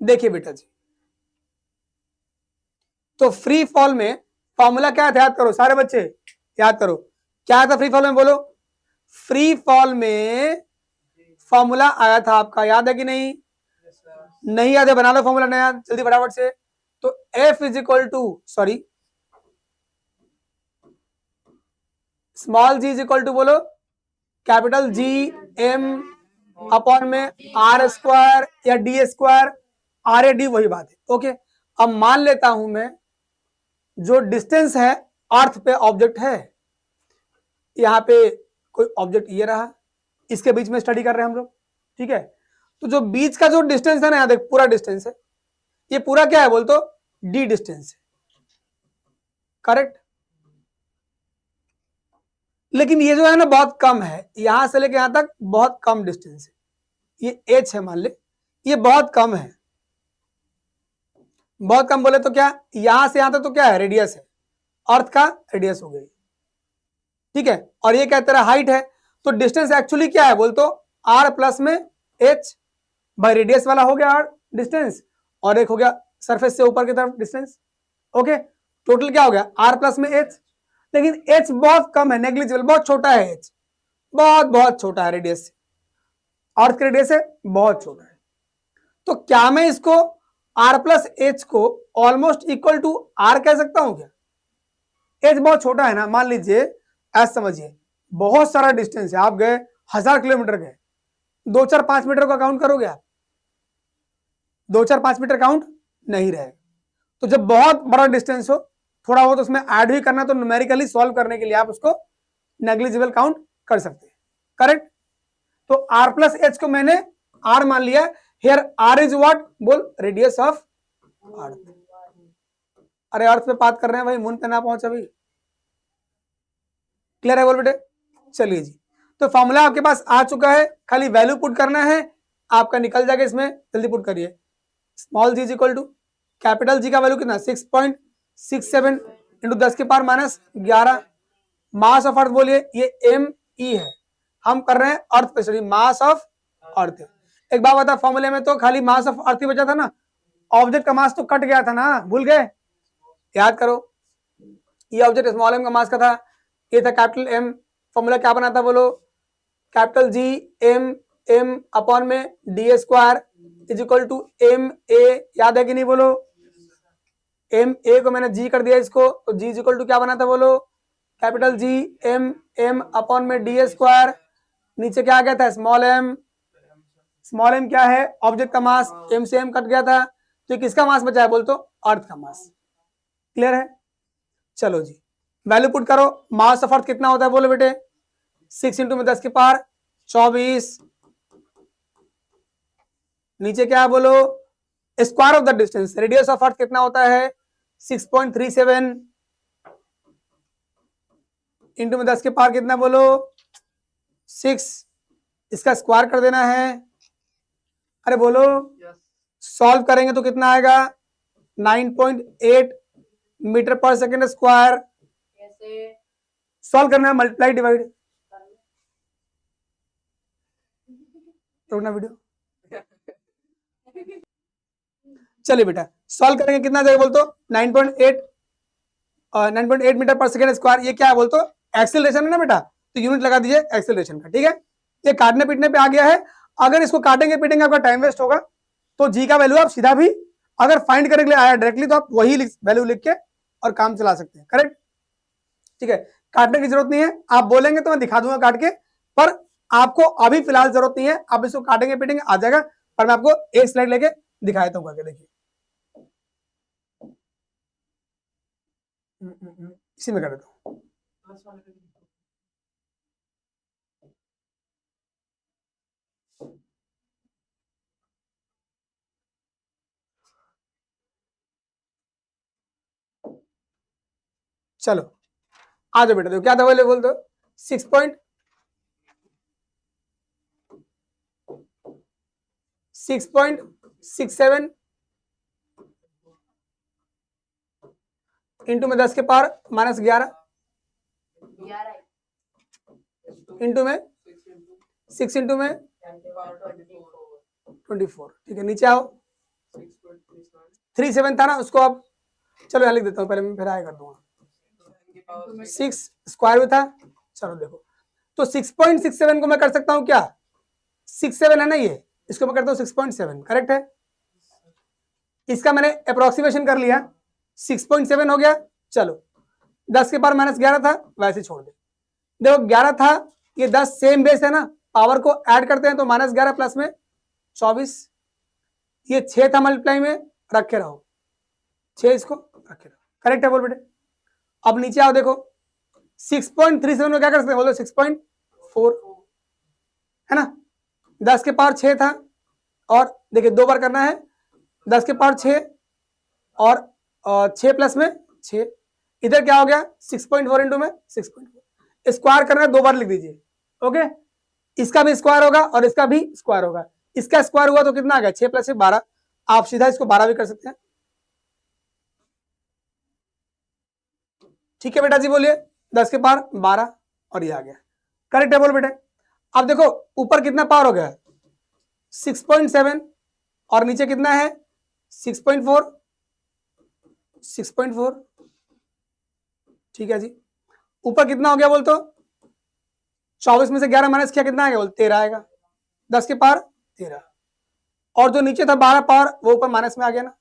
देखिए बेटा जी, तो फ्री फॉल में फॉर्मूला क्या था, याद करो सारे बच्चे, याद करो क्या था फ्री फॉल में, बोलो। फ्री फॉल में फॉर्मूला आया था आपका, याद है कि नहीं, नहीं याद है, बना लो फॉर्मूला नया जल्दी फटाफट से। तो F is equal to, sorry, small g is equal to, बोलो, कैपिटल G M अपॉन में R स्क्वायर या D स्क्वायर, R या D वही बात है। ओके, अब मान लेता हूं मैं जो डिस्टेंस है अर्थ पे ऑब्जेक्ट है, यहाँ पे कोई ऑब्जेक्ट ये रहा, इसके बीच में स्टडी कर रहे हैं हम लोग, ठीक है। तो जो बीच का जो डिस्टेंस है ना, यहाँ देख पूरा डिस्टेंस है, ये पूरा क्या है बोल तो, D डिस्टेंस है। करेक्ट, लेकिन ये जो है ना बहुत कम है, यहां से लेके यहां तक बहुत कम डिस्टेंस है, ये h है मान ले, ये बहुत कम है। बहुत कम बोले तो क्या, यहां से यहां तक तो क्या है, रेडियस है, अर्थ का रेडियस हो गई, ठीक है। और ये क्या तेरा हाइट है, तो डिस्टेंस एक्चुअली क्या है बोल तो, r प्लस में h, बाई रेडियस वाला हो गया r डिस्टेंस, और एक हो गया सरफेस से ऊपर की तरफ डिस्टेंस। ओके, टोटल क्या हो गया, r प्लस में h। लेकिन h बहुत कम है, नेग्लिजिबल, बहुत छोटा है h, बहुत बहुत छोटा है रेडियस से। अर्थ का रेडियस है बहुत छोटा है। तो क्या मैं इसको r प्लस एच को ऑलमोस्ट इक्वल टू r कह सकता हूं क्या? एच बहुत छोटा है ना, मान लीजिए ऐसा समझिए बहुत सारा डिस्टेंस है, आप गए 1000 किलोमीटर गए, 2-4-5 मीटर का काउंट करोगे आप? 2-4-5 मीटर काउंट नहीं रहेगा। तो जब बहुत बड़ा डिस्टेंस हो, थोड़ा बहुत उसमें ऐड भी करना, तो न्यूमेरिकली सॉल्व करने के लिए आप उसको नेग्लिजिबल काउंट कर सकते हैं, करेक्ट। तो r प्लस एच को मैंने r मान लिया। हियर r इज व्हाट, बोल, रेडियस ऑफ अर्थ। अरे अर्थ पे बात कर रहे हैं भाई, मून पे ना पहुंचा भाई। क्लियर है बोल बेटे? चलिए जी, तो फॉर्मूला आपके पास आ चुका है, खाली वैल्यू पुट करना है, आपका निकल जाएगा इसमें। जल्दी पुट करिए। Small G is equal to capital G का वैल्यू कितना, 6.67 इंटू 10 के power minus 11। Mass of earth बोलिए, ये ME है, हम कर रहे हैं अर्थ पे स्टडी, मास ऑफ अर्थ। एक बात बता, फॉर्मूले में तो खाली मास ऑफ अर्थ ही बचा था ना, ऑब्जेक्ट का मास तो कट गया था ना, भूल गए? याद करो, ये ऑब्जेक्ट स्मॉल m का मास का था, ये था कैपिटल M। फॉर्मूला क्या बना था बोलो, कैपिटल G M अपॉन में D square is equal to MA। याद है कि नहीं बोलो? MA को मैंने G कर दिया इसको, तो G इज इक्वल टू क्या बना था बोलो, कैपिटल G M अपॉन में डी स्क्वायर, नीचे क्या आ गया था स्मॉल m। स्मॉल m क्या है, ऑब्जेक्ट का मास, m से m कट गया था, तो किसका मास बचा है बोल तो, अर्थ का मास। क्लियर है? चलो जी, वैल्यू पुट करो। मास ऑफ अर्थ कितना होता है बोलो बेटे, 6 इंटू में 10 की पावर 24, नीचे क्या है बोलो, square of the distance, radius of earth कितना होता है 6.37 इंटू में 10 की पावर कितना बोलो 6, इसका स्क्वायर कर देना है। अरे बोलो, सॉल्व करेंगे तो कितना आएगा 9.8 metre per second square. Solve करना है, मल्टीप्लाई डिवाइड, रोकना वीडियो। चलिए बेटा, सॉल्व करेंगे कितना जाएगा बोलतो 9.8 मीटर पर सेकेंड स्क्वायर। ये क्या है बोलतो, एक्सेलरेशन है ना बेटा, तो यूनिट लगा दीजिए एक्सेलरेशन का, ठीक है। ये काटने पीटने पे आ गया है, अगर इसको काटेंगे पीटेंगे आपका टाइम वेस्ट होगा, तो जी का वैल्यू आप सीधा भी अगर फाइंड करने के लिए आया डायरेक्टली, तो आप वही वैल्यू लिख के और काम चला सकते हैं, करेक्ट। ठीक है, काटने की जरूरत नहीं है, आप बोलेंगे तो मैं दिखा दूंगा काट के, पर आपको अभी फिलहाल जरूरत नहीं है, आप इसको काटेंगे पीटेंगे आ जाएगा, पर मैं आपको एक स्लाइड लेके दिखा देता हूँ करके, देखिए इसी में कर देता हूँ। चलो आ जाओ बेटा, देखो क्या था बोले बोल दो 6.67 इंटू में 10 के पावर माइनस 11 इंटू में 6 इंटू में 24। ठीक है, नीचे आओ, 37 था ना, उसको अब चलो यहाँ लिख देता हूँ, पहले मैं फिर आया कर दूंगा, 6 स्क्वायर में था। चलो देखो, तो 6.67 को मैं कर सकता हूँ क्या, 67 है ना ये, इसको मैं करता हूँ 6.7, करेक्ट है। इसका मैंने अप्रोक्सीमेशन कर लिया, 6.7 हो गया। चलो 10 के पावर माइनस 11 था, वैसे छोड़ दे। देखो 11 था, ये 10 सेम बेस है ना, पावर को ऐड करते हैं तो माइनस 11 प्लस में 24, ये 6 था मल्टीप्लाई में, रखे रहो 6, इसको रखे रहो, करेक्ट है बोल बेटे। अब नीचे आओ, देखो 6.37 में क्या कर सकते हैं बोलो 6.4 है ना, 10 के पावर 6 था, और देखिए 2 बार करना है, 10 के पावर 6 और 6 प्लस में 6, इधर क्या हो गया 6.4 इंटू में 6.4, स्क्वायर करना है 2 बार लिख दीजिए, ओके। इसका भी स्क्वायर होगा और इसका भी स्क्वायर होगा, इसका स्क्वायर हुआ तो कितना आ गया 6 प्लस 12, आप सीधा इसको 12 भी कर सकते हैं। ठीक है बेटा जी, बोलिए 10 के पावर 12 और ये आ गया, करेक्ट है बोल बेटे। अब देखो ऊपर कितना पावर हो गया 6.7 और नीचे कितना है 6.4, 6.4, ठीक है जी। ऊपर कितना हो गया बोल तो 24 में से 11 माइनस किया कितना आएगा बोल 13 आएगा, 10 के पावर 13, और जो नीचे था 12 पावर वो ऊपर माइनस में आ गया ना,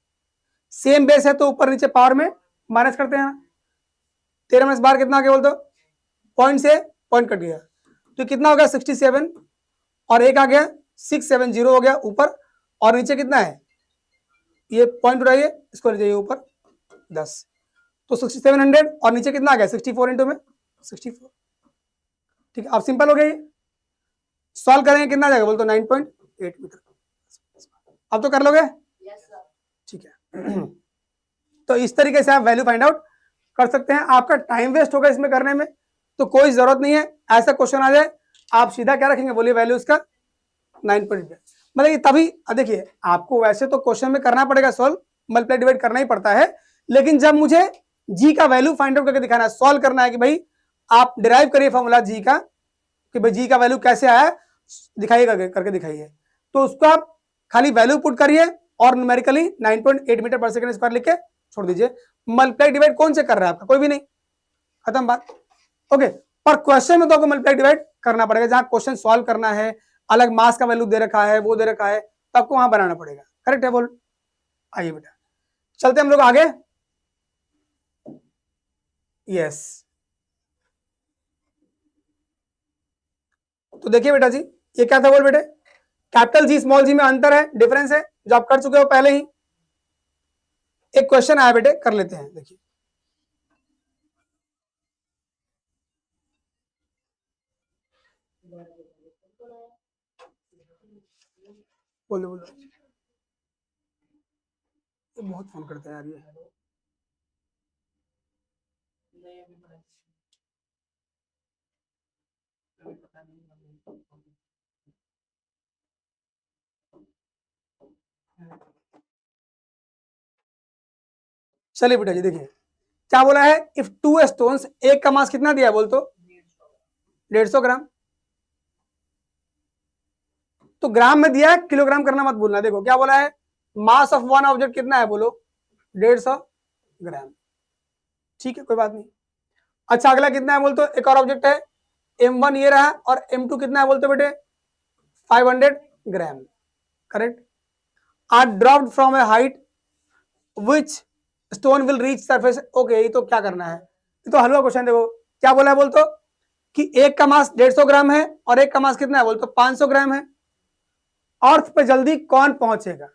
सेम बेस है तो ऊपर नीचे पावर में माइनस करते हैं ना। 13 माइनस 12 कितना आ गया बोल दो, पॉइंट से पॉइंट कट गया तो कितना हो गया 67, और एक आ गया 670 हो गया ऊपर, और नीचे कितना है, ये पॉइंट उठाइए इसको ले जाइए ऊपर 10, तो 6700, और नीचे कितना आ गया 64 इंटू में 64। ठीक है, अब सिंपल हो गया ये, सॉल्व करेंगे कितना आ जाएगा बोल तो 9.8 मीटर। अब तो कर लोगे,
Yes, sir.
ठीक है। तो इस तरीके से आप वैल्यू फाइंड आउट कर सकते हैं। आपका टाइम वेस्ट होगा इसमें करने में, तो कोई जरूरत नहीं है। ऐसा क्वेश्चन आ जाए आप सीधा क्या रखेंगे, बोलिए वैल्यू इसका 9.8, मतलब ये तभी देखिए आपको वैसे तो क्वेश्चन में करना पड़ेगा सॉल्व, मल्टीप्लाई डिवाइड करना ही पड़ता है, लेकिन जब मुझे जी का वैल्यू फाइंड आउट करके दिखाना है, सॉल्व करना है कि भाई आप डिराइव करिए फॉर्मूला जी का, कि भाई जी का वैल्यू कैसे आया दिखाइए, करके दिखाइए, तो उसको आप खाली वैल्यू पुट करिए और न्यूमेरिकली 9.8 मीटर पर सेकंड स्क्वायर लिख के छोड़ दीजिए। मल्टीप्लाई डिवाइड कौन से कर रहा है आपका, कोई भी नहीं, खत्म बात। ओके, पर क्वेश्चन में तो आपको मल्टीप्लाई डिवाइड करना पड़ेगा, जहां क्वेश्चन सॉल्व करना है, अलग मास का वैल्यू दे रखा है, वो दे रखा है, तो आपको वहां बनाना पड़ेगा। करेक्ट है बोल, आइए बेटा चलते हम लोग आगे। यस, तो देखिए बेटा जी ये क्या था बोल बेटे, कैपिटल जी स्मॉल जी में अंतर है, डिफरेंस है, जो आप कर चुके हो पहले ही। एक क्वेश्चन आया बेटे, कर लेते हैं, देखिए बोलो बोलो, ये बहुत फोन करते हैं यार ये। चलिए बेटा जी देखिए क्या बोला है, इफ 2 स्टोन्स, एक का मास कितना दिया है बोल तो 150 ग्राम, तो ग्राम में दिया है, किलोग्राम करना मत भूलना। देखो क्या बोला है, मास ऑफ वन ऑब्जेक्ट कितना है बोलो 150 ग्राम, ठीक है कोई बात नहीं। अच्छा अगला कितना है बोल तो, एक और ऑब्जेक्ट है M1 ये रहा, और M2 कितना है बोलते बेटे 500 gram, correct. Are dropped from a height which stone will reach surface, okay, ये तो क्या करना है, ये तो हलवा क्वेश्चन। देखो क्या बोला है बोल तो, कि एक का मास 150 ग्राम है और एक का मास कितना है बोल तो 500 ग्राम है, अर्थ पे जल्दी कौन पहुंचेगा।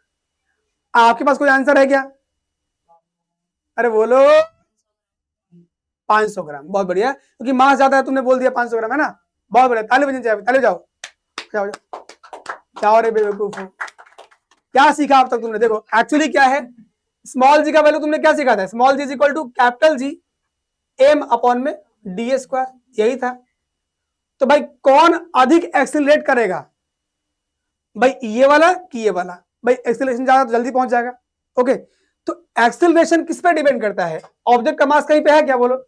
आपके पास कोई आंसर है क्या, अरे बोलो 500 ग्राम, बहुत बढ़िया, क्योंकि मास ज्यादा है, तुमने बोल दिया 500 ग्राम है ना, बहुत बढ़िया, ताली बजनी चाहिए, ताली जाओ जाओ जाओ जाओ रे बेवकूफ, क्या सीखा अब तक तुमने। देखो एक्चुअली क्या है, स्मॉल जी का वैल्यू तुमने क्या सीखा था, small G is equal to capital G M upon में डी स्क्वायर, यही था। तो भाई कौन अधिक एक्सिलरेट करेगा, भाई ये वाला कि ये वाला, भाई एक्सिलरेशन ज्यादा तो जल्दी पहुंच जाएगा। ओके, तो एक्सिलरेशन किस पे डिपेंड करता है, ऑब्जेक्ट का मास कहीं पे है क्या बोलो,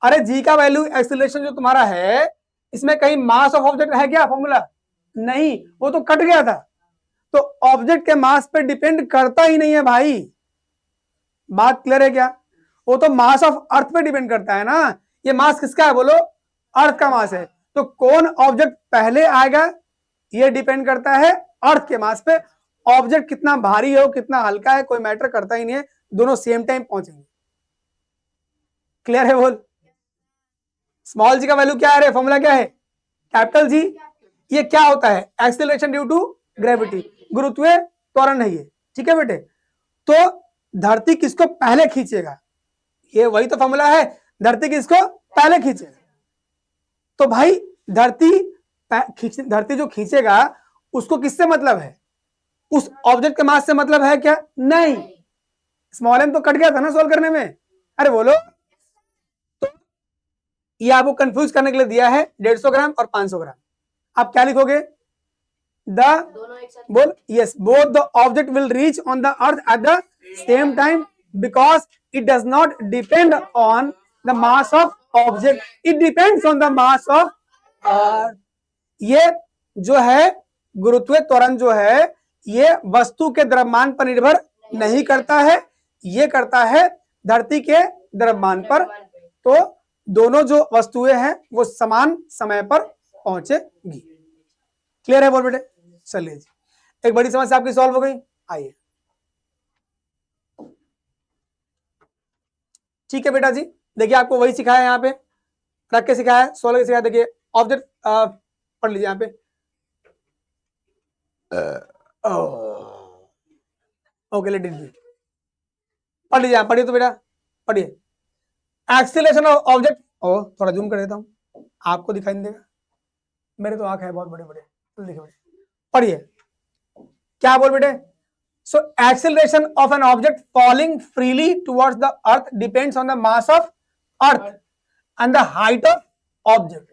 अरे जी का वैल्यू एक्सिलरेशन जो तुम्हारा है इसमें कहीं मास ऑफ ऑब्जेक्ट है क्या फॉर्मूला, नहीं, वो तो कट गया था, तो ऑब्जेक्ट के मास पे डिपेंड करता ही नहीं है भाई, बात क्लियर है क्या, वो तो मास ऑफ अर्थ पे डिपेंड करता है ना, ये मास किसका है बोलो, अर्थ का मास है, तो कौन ऑब्जेक्ट पहले आएगा ये डिपेंड करता है अर्थ के मास पे, ऑब्जेक्ट कितना भारी हो कितना हल्का है कोई मैटर करता ही नहीं है, दोनों सेम टाइम पहुंचेंगे। क्लियर है बोल, स्मॉल जी का वैल्यू क्या है, फॉर्मूला क्या है कैपिटल जी, ये क्या होता है एक्सेलरेशन ड्यू टू ग्रेविटी, गुरुत्वीय त्वरण है ये, ठीक है बेटे। तो धरती किसको पहले खींचेगा, ये वही तो फॉर्मूला है, धरती किसको पहले खींचेगा, तो भाई धरती जो खींचेगा उसको किससे मतलब है, उस ऑब्जेक्ट के मास से मतलब है क्या, नहीं, स्मॉल एम तो कट गया था ना सॉल्व करने में, अरे बोलो, तो ये आपको कंफ्यूज करने के लिए दिया है 150 ग्राम और 500 ग्राम, आप क्या लिखोगे, द बोल yes both the object will reach on the earth at the same time because it does not depend on the mass of object, it depends on the mass of अर्थ। ये जो है गुरुत्वीय त्वरण जो है ये वस्तु के द्रव्यमान पर निर्भर नहीं करता है, ये करता है धरती के द्रव्यमान पर, तो दोनों जो वस्तुएं हैं वो समान समय पर पहुंचेगी। क्लियर है बोल बेटे? चलिए जी, एक बड़ी समस्या आपकी सॉल्व हो गई। आइए, ठीक है बेटा जी, देखिए आपको वही सिखाया यहाँ पे, रख के सिखाया, सोल्व के सिखाया। देखिए ऑब्जेक्ट पढ़ लीजिए यहाँ पे। ओके लेट इट बी, पढ़ लीजिए आप, पढ़िए तो बेटा, पढ़िए। एक्सीलरेशन ऑफ ऑब्जेक्ट, ओ थोड़ा जूम कर देता हूँ, आपको दिखाई नहीं देगा, मेरे तो आंख है बहुत बड़े बड़े। देखिए बेटे, पढ़िए क्या बोल बेटे। So acceleration of an object falling freely towards the earth depends on the mass of earth and the height of object.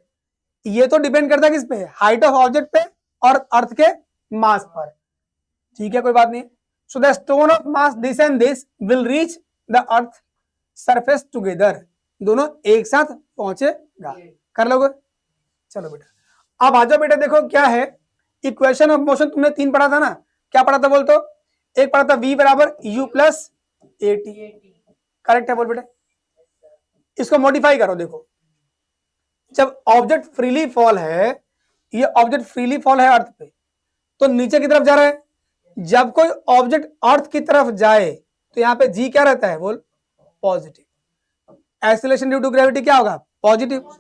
ये तो डिपेंड करता है किस पे, हाइट ऑफ ऑब्जेक्ट पे और अर्थ के मास पर, ठीक है कोई बात नहीं। So the stone of mass this and this will reach the earth surface together, दोनों एक साथ पहुंचेगा, कर लोगे? चलो बेटा अब आ जाओ बेटा, देखो क्या है इक्वेशन ऑफ मोशन, तुमने 3 पढ़ा था ना, क्या पढ़ा था बोल तो? एक पढ़ा था v बराबर u plus A T, correct है बोल बेटे? इसको मॉडिफाई करो, देखो जब ऑब्जेक्ट फ्रीली फॉल है, ये ऑब्जेक्ट फ्रीली फॉल है अर्थ पे, तो नीचे की तरफ जा रहा है। जब कोई ऑब्जेक्ट अर्थ की तरफ जाए तो यहाँ पे g क्या रहता है बोल? Positive. Acceleration due to gravity क्या होगा? पॉजिटिव।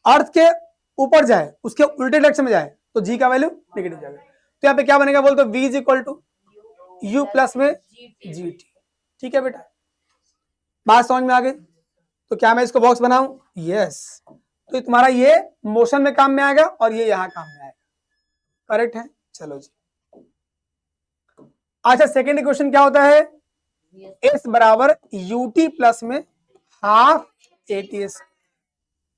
अर्थ के ऊपर जाए, उसके उल्टे डायरेक्शन में जाए तो g का वैल्यू नेगेटिव जाएगा। तो यहाँ पे क्या बनेगा बोल तो v is equal to u plus में जी टी, ठीक है बेटा? बात समझ में आ गई? तो क्या मैं इसको बॉक्स बनाऊं? यस, तो तुम्हारा ये मोशन में काम में आएगा और ये यहां काम में आएगा, करेक्ट है? चलो जी, अच्छा सेकेंड इक्वेशन क्या होता है? s बराबर ut प्लस में हाफ एटीएस।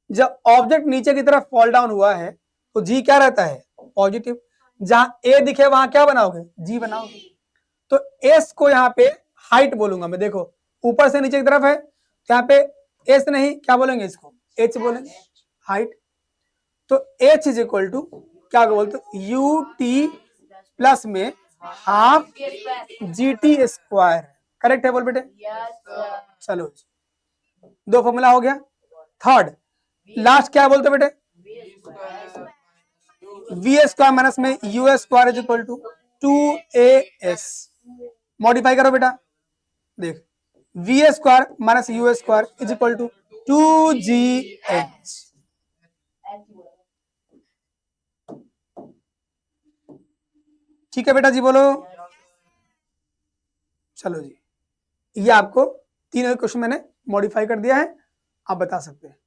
जब ऑब्जेक्ट नीचे की तरफ फॉल डाउन हुआ है तो जी क्या रहता है? पॉजिटिव। जहां ए दिखे वहां क्या बनाओगे? जी बनाओगे। तो एस को यहाँ पे हाइट बोलूंगा मैं, देखो ऊपर से नीचे की तरफ है, तो यहाँ पे एस नहीं क्या बोलेंगे, इसको एच बोलेंगे, हाइट। तो एच इज इक्वल टू क्या बोलते? यू टी प्लस में half G T square, correct है बोल बेटे? चलो 2 फॉर्मूला हो गया। थर्ड लास्ट क्या बोलते बेटे? वी स्क्वायर माइनस में U square is equal to 2as। Modify करो बेटा, देख V square minus U square is equal to 2gh। ठीक है बेटा जी, बोलो। चलो जी, ये आपको तीनों क्वेश्चन मैंने मॉडिफाई कर दिया है, आप बता सकते हैं।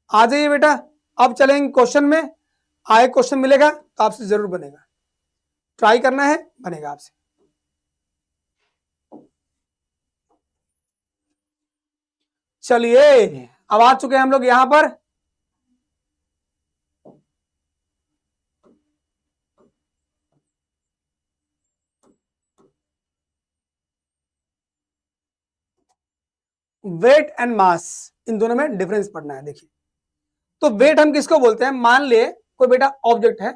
आ जाइए बेटा, अब चलेंगे क्वेश्चन में। आए क्वेश्चन मिलेगा तो आपसे जरूर बनेगा, ट्राई करना है, बनेगा आपसे। चलिए अब आ चुके हैं हम लोग यहां पर, वेट एंड मास, इन दोनों में डिफरेंस पढ़ना है। देखिए तो वेट हम किसको बोलते हैं? मान ले कोई बेटा ऑब्जेक्ट है,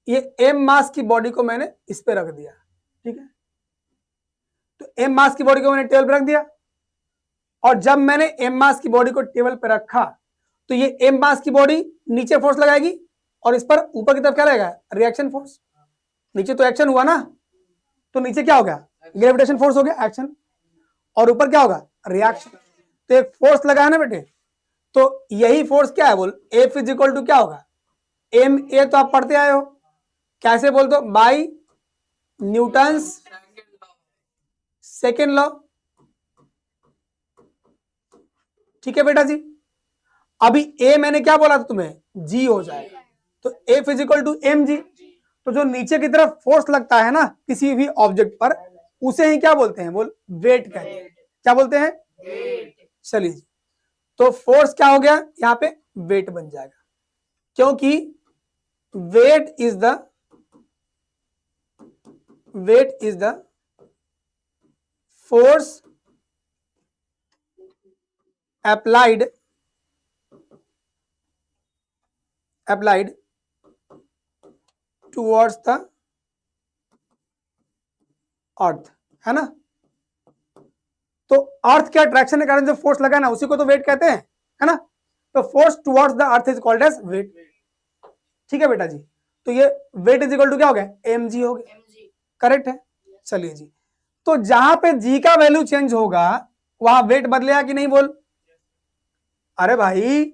ये एम मास की बॉडी को मैंने इस पे रख दिया, ठीक है? तो एम मास की बॉडी को मैंने टेबल पे रख दिया, और जब मैंने एम मास की बॉडी को टेबल पे रखा तो ये एम मास की बॉडी नीचे फोर्स लगाएगी और इस पर ऊपर की तरफ क्या रहेगा? Reaction force. नीचे तो एक्शन हुआ ना, तो नीचे क्या हो गया? ग्रेविटेशन फोर्स हो गया, एक्शन, और ऊपर क्या होगा? रिएक्शन। तो एक फोर्स लगाया ना बेटे, तो यही फोर्स क्या है बोल? एफ इज इक्वल टू क्या होगा? एम ए तो आप पढ़ते आए हो, कैसे बोल दो? बाई न्यूटन्स सेकेंड लॉ, ठीक है बेटा जी? अभी ए मैंने क्या बोला था तुम्हें? जी हो जाएगा, तो F is equal to M G. तो जो नीचे की तरफ फोर्स लगता है ना किसी भी ऑब्जेक्ट पर, उसे ही क्या बोलते हैं बोल? वेट कहते हैं। क्या बोलते हैं? चलिए, तो फोर्स क्या हो गया यहाँ पे? वेट बन जाएगा, क्योंकि weight is the force applied towards the earth, है ना? तो अर्थ के अट्रैक्शन के कारण जो फोर्स लगा ना, उसी को तो वेट कहते हैं, है ना? तो force towards the earth is called as weight, ठीक है बेटा जी? तो ये वेट इज इक्वल टू क्या हो गया, mg हो गया, करेक्ट है। चलिए जी, तो जहां पे g का वैल्यू चेंज होगा वहां वेट बदलेगा कि नहीं, बोल। अरे भाई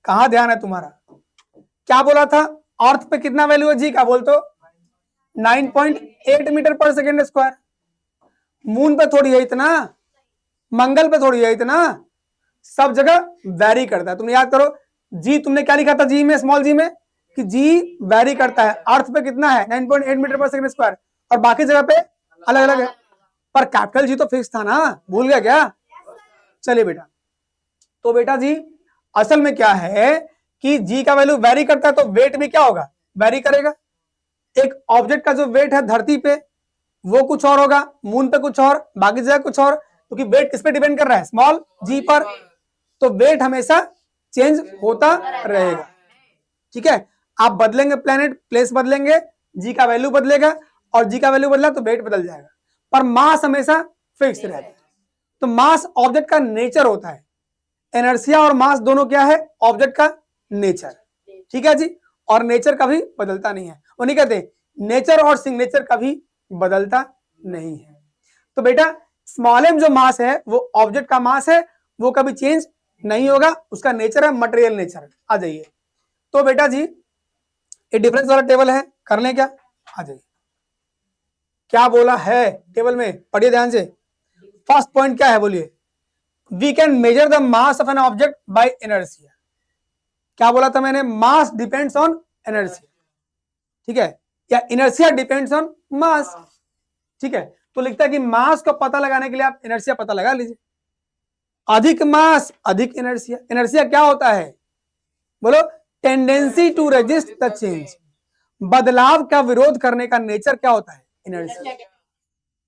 कहां ध्यान है तुम्हारा, क्या बोला था, अर्थ पे कितना वैल्यू है जी का, बोल तो 9.8 metre per second square. Moon पे थोड़ी है इतना, मंगल पे थोड़ी है इतना, सब जगह वैरी करता है। तुम याद करो जी, तुमने क्या लिखा था जी में, स्मॉल जी में, कि जी वैरी करता है। अर्थ पे कितना है 9.8 मीटर पर सेकेंड स्क्वायर, और बाकी जगह पे अलग अलग है, पर कैपिटल जी तो फिक्स था ना, भूल गया क्या। चलिए बेटा, तो बेटा जी असल में क्या है कि जी का वैल्यू वैरी करता है, तो वेट भी क्या होगा, वैरी करेगा। एक ऑब्जेक्ट का जो वेट है धरती पे वो कुछ और होगा, मून पे कुछ और, बाकी जगह कुछ और, क्योंकि वेट किस पे डिपेंड कर रहा है, स्मॉल जी पर। तो वेट हमेशा चेंज होता रहेगा, ठीक है। आप बदलेंगे प्लेनेट, प्लेस बदलेंगे, जी का वैल्यू बदलेगा, और जी का वैल्यू बदला तो वेट बदल जाएगा, पर मास हमेशा फिक्स रहता है। तो मास ऑब्जेक्ट का नेचर होता है, इनर्शिया और मास दोनों क्या है, ऑब्जेक्ट का नेचर, ठीक है जी। और नेचर कभी बदलता नहीं है, वो नहीं कहते नेचर और सिग्नेचर कभी बदलता नहीं है। तो बेटा स्मॉल एम जो मास है वो ऑब्जेक्ट का मास है, वो कभी चेंज नहीं होगा, उसका नेचर है मटेरियल नेचर। आ जाइए, तो बेटा जी ये डिफरेंस वाला टेबल है, कर लें क्या, आ जाइए। क्या बोला है टेबल में, पढ़िए ध्यान से। फर्स्ट पॉइंट क्या है बोलिए, we can measure the mass of an object by inertia. क्या बोला था मैंने, मास डिपेंड्स ऑन इनर्शिया, ठीक है, या इनर्शिया डिपेंड्स ऑन मास, ठीक है। तो लिखता है कि मास को पता लगाने के लिए आप इनर्शिया पता लगा लीजिए। अधिक मास अधिक इनर्शिया, इनर्शिया क्या होता है बोलो, tendency to resist the change, बदलाव का विरोध करने का नेचर क्या होता है, इनर्शिया।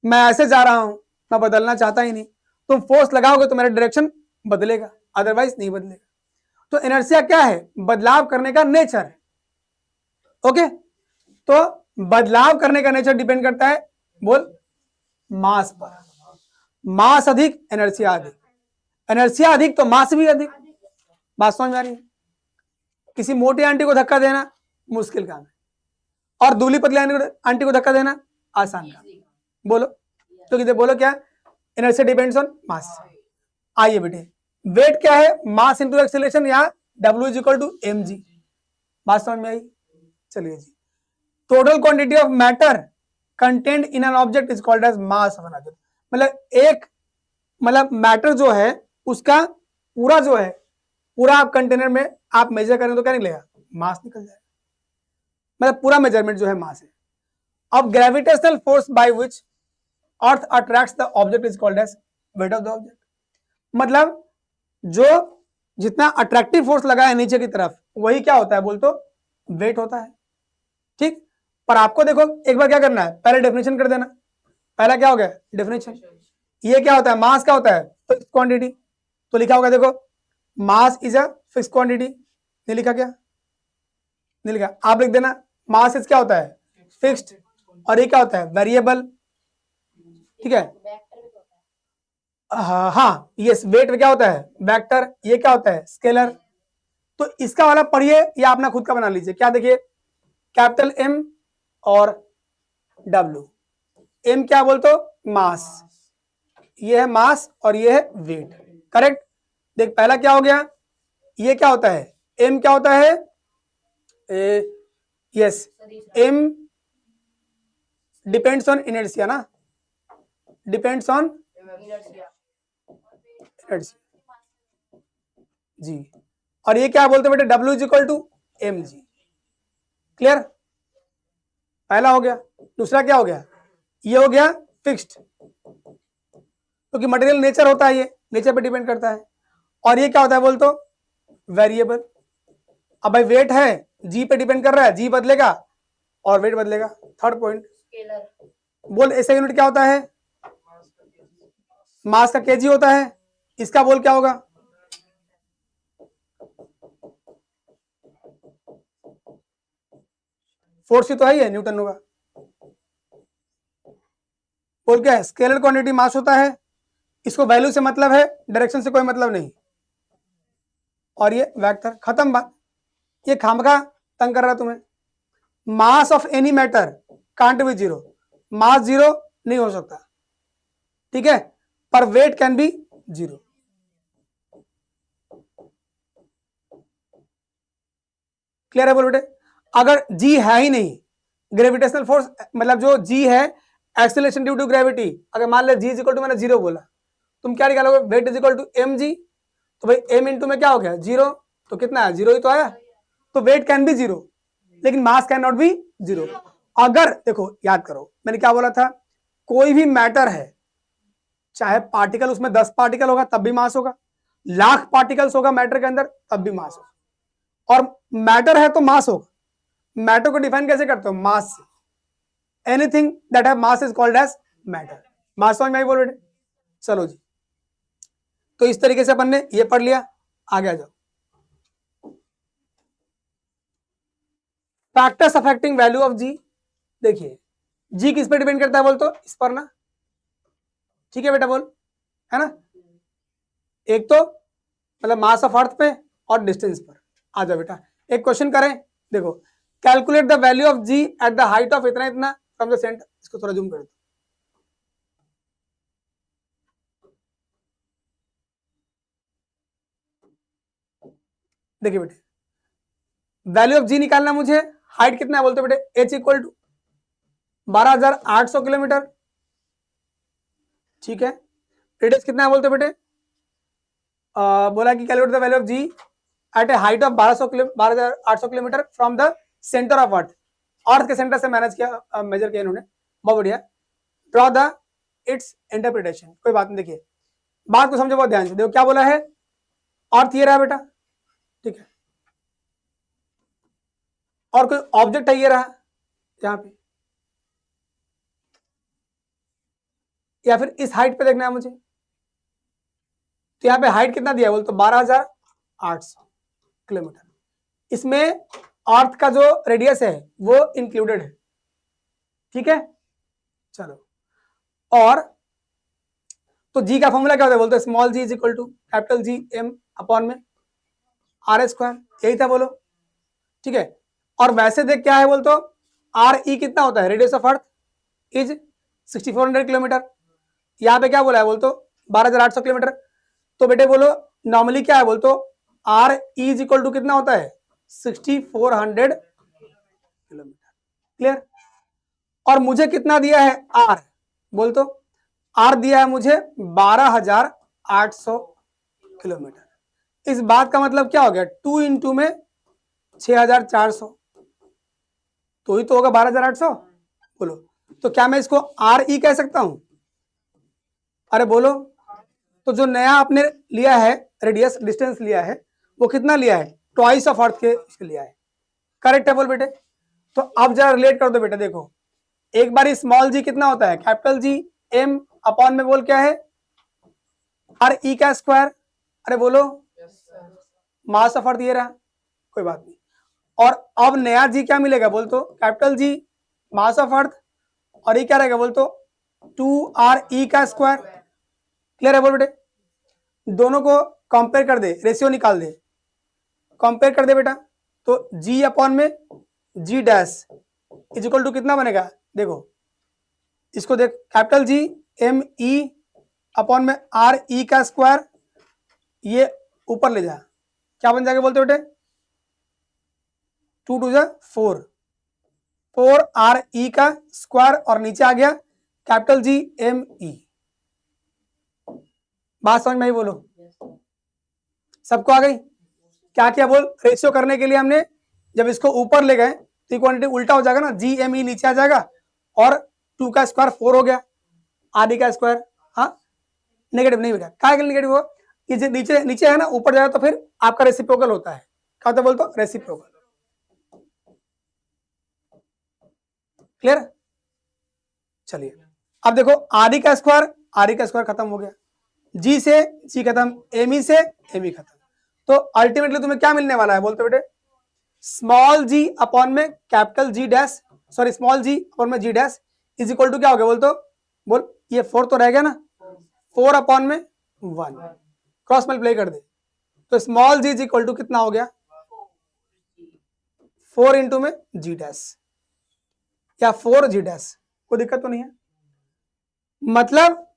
मैं ऐसे जा रहा हूं, मैं बदलना चाहता ही नहीं, तुम फोर्स लगाओगे तो मेरा डायरेक्शन बदलेगा, अदरवाइज नहीं बदलेगा। तो इनर्शिया क्या है, बदलाव करने का नेचर है, ओके। तो बदलाव करने का नेचर डिपेंड करता है बोल मास पर, मास अधिक इनर्शिया अधिक, इनर्शिया अधिक तो मास भी अधिक। बात समझ में आ रही है, किसी मोटी आंटी को धक्का देना मुश्किल काम है, और दूबली पतली आंटी को धक्का देना आसान काम, बोलो तो किधर बोलो क्या, इनर्शिया डिपेंड्स ऑन मास। आइए बेटे, वेट क्या है, मास इंटू एक्सेलरेशन, या W is equal to mg। बात समझ में आई, चलिए जी। Total quantity of matter content in an object is called as mass of an object. मतलब एक, मतलब मैटर जो है उसका पूरा जो है, पूरा आप कंटेनर में आप मेजर करें तो क्या निकलेगा, मास निकल जाएगा, मतलब पूरा मेजरमेंट जो है मास है। अब gravitational force by which earth attracts the object is called as weight of the object. मतलब जो जितना अट्रैक्टिव फोर्स लगा है नीचे की तरफ वही क्या होता है बोल तो वेट होता है, ठीक। पर आपको देखो एक बार क्या करना है, पहले डेफिनेशन कर देना। पहला क्या हो गया, डेफिनेशन। ये क्या होता है, मास क्या होता है, फिक्स क्वांटिटी। तो लिखा होगा देखो, mass is a fix quantity, नहीं लिखा क्या, नहीं लिखा, आप लिख देना। मास इज क्या होता है, फिक्स्ड, और ये क्या होता है, वेरिएबल, ठीक है। हाँ यस, वेट में क्या होता है वेक्टर, ये क्या होता है स्केलर। तो इसका वाला पढ़िए या अपना खुद का बना लीजिए। क्या देखिए, कैपिटल एम और डब्ल्यू। एम क्या बोलते हो, मास, ये है मास और ये है वेट, करेक्ट। देख पहला क्या हो गया, ये क्या होता है, एम क्या होता है, yes, M depends on inertia ना, डिपेंड्स ऑन इनर्शिया जी। और ये क्या बोलते हैं बेटे, W is equal to mg। Clear, पहला हो गया। दूसरा क्या हो गया, ये हो गया फिक्स्ड, क्योंकि मटेरियल नेचर होता है, ये नेचर पे डिपेंड करता है। और ये क्या होता है बोल तो वेरिएबल। अब भाई वेट है, जी पे डिपेंड कर रहा है, जी बदलेगा और वेट बदलेगा। थर्ड पॉइंट बोल, ऐसा यूनिट क्या होता है, मास का केजी होता है। इसका बोल क्या होगा, फोर्स ही तो है, न्यूटन होगा। बोल क्या है, स्केलर क्वांटिटी मास होता है, इसको वैल्यू से मतलब है, डायरेक्शन से कोई मतलब नहीं। और ये वेक्टर, खत्म बात। ये खामखा तंग कर रहा है तुम्हें, mass of any matter can't be zero, mass zero नहीं हो सकता, ठीक है, पर weight can be zero. Clear है बोल बेटे? अगर जी है ही नहीं, ग्रेविटेशनल फोर्स मतलब जो जी है एक्सेलरेशन ड्यू टू ग्रेविटी, अगर मान ले जी इज इक्वल टू मैंने जीरो बोला, तुम क्या निकालोगे? Weight is equal to M G, तो भाई एम इंटू में क्या हो गया? जीरो, तो कितना है? जीरो ही तो आया, तो वेट कैन बी जीरो, लेकिन मास कैन नॉट बी जीरो। अगर देखो याद करो मैंने क्या बोला था, कोई भी मैटर है, चाहे पार्टिकल उसमें 10 पार्टिकल होगा तब भी मास होगा, लाख पार्टिकल्स होगा मैटर के अंदर तब भी मास होगा, और मैटर है तो मास होगा। मैटर को डिफाइन कैसे करते हो? मास से। Anything that have mass is called as matter. Mass समझ में आई बोल बेटे? चलो जी, तो इस तरीके से अपन ने ये पढ़ लिया, आगे आ जाओ। फैक्टर्स अफेक्टिंग वैल्यू ऑफ जी। देखिए जी किस पे डिपेंड करता है बोल? तो इस पर ना, ठीक है बेटा बोल, है ना? एक तो मतलब मास ऑफ अर्थ पे और डिस्टेंस पर। आ जाओ बेटा, एक क्वेश्चन करें, देखो calculate the value of G at the height of इतना इतना फ्रॉम द सेंटर। इसको थोड़ा जूम कर दो। देखिए बेटे, वैल्यू ऑफ जी निकालना मुझे, हाइट कितना है बोलते बेटे? एच इक्वल टू 12,800 किलोमीटर, ठीक है। रेडियस कितना है बोलते बेटे? बोला कि calculate the value of G at a height of 12,800 kilometre from the centre of earth. Earth के सेंटर से मैनेज किया, मेजर किया इन्होंने, बहुत बढ़िया। Draw the it's interpretation. कोई बात नहीं, देखिए बात को समझो बहुत ध्यान से, देखो क्या बोला है, अर्थ ये रहा बेटा, ठीक है, और कोई ऑब्जेक्ट है ये रहा यहाँ पे, या फिर इस हाइट पे देखना है मुझे, तो यहाँ पे हाइट कितना दिया है बोल? तो 12,800 किलोमीटर। इसमें अर्थ का जो रेडियस है वो इंक्लूडेड है, ठीक है। चलो, और तो जी का फॉर्मूला क्या होता है बोलते? Small G is equal to capital G M upon में आर स्क्वायर, यही था बोलो, ठीक है। और वैसे देख क्या है बोल? तो आर ई कितना होता है? Radius of earth is 6400 kilometre. यहाँ पे क्या बोला है बोल? तो 12,800 किलोमीटर। तो बेटे बोलो नॉर्मली क्या है बोल? तो R E is equal to कितना होता है? 6400 किलोमीटर। क्लियर? और मुझे कितना दिया है? आर बोल, तो आर दिया है मुझे 12,800 किलोमीटर। इस बात का मतलब क्या हो गया? 2 इंटू में 6,400, तो ही तो होगा 12,800। बोलो, तो क्या मैं इसको आर ई कह सकता हूं? अरे बोलो, तो जो नया आपने लिया है रेडियस डिस्टेंस लिया है वो कितना लिया है? ट्वाइस ऑफ अर्थ के इसके लिया है। करेक्ट है बोल बेटे? तो अब जरा रिलेट कर दो बेटा, देखो एक बार स्मॉल जी कितना होता है? कैपिटल जी एम अपॉन में बोल क्या है? आर ई का स्क्वायर। अरे बोलो, मास ऑफ अर्थ ये रहा, कोई बात नहीं। और अब नया जी क्या मिलेगा बोल? तो कैपिटल जी मास ऑफ अर्थ, और ये क्या रहेगा बोल? तो 2r e का स्क्वायर। क्लियर है बोल बेटे? दोनों को कंपेयर कर दे, रेशियो निकाल दे, कंपेयर कर दे बेटा, तो g अपॉन में g dash is equal to कितना बनेगा? देखो इसको देख, capital G M E upon में आर ई का स्क्वायर, ये ऊपर ले जा, क्या बन जाएगा बोलते बेटे? 2 टू 4, 4r e का स्क्वायर, और नीचे आ गया कैपिटल जी एम ई। बात समझ में आई? बोलो सबको आ गई? क्या क्या बोल? रेशियो करने के लिए हमने जब इसको ऊपर ले गए तो क्वांटिटी उल्टा हो जाएगा ना, जी एम ई नीचे आ जाएगा, और 2 का स्क्वायर 4 हो गया, आदि का स्क्वायर, हाँ नेगेटिव नहीं बेटा, क्या नेगेटिव होगा? कि नीचे नीचे है ना, ऊपर जाएगा तो फिर आपका रेसिप्रोकल होता है। क्या होता है बोलते? रेसिप्रोकल। क्लियर? चलिए अब देखो, आदि का स्क्वायर खत्म हो गया, जी से जी खत्म, एम ई से एम ई खत्म, तो अल्टीमेटली तुम्हें क्या मिलने वाला है बोलते बेटे? स्मॉल जी अपॉन में capital G dash, sorry small G upon में G dash is equal to क्या हो गया बोल? तो बोल ये 4 तो रह गया ना, 4 अपॉन में 1, क्रॉस मल्टीप्लाई कर दे, तो small G is equal to कितना हो गया? 4 इंटू में जी डैश, या 4g डैश, कोई दिक्कत तो नहीं है। मतलब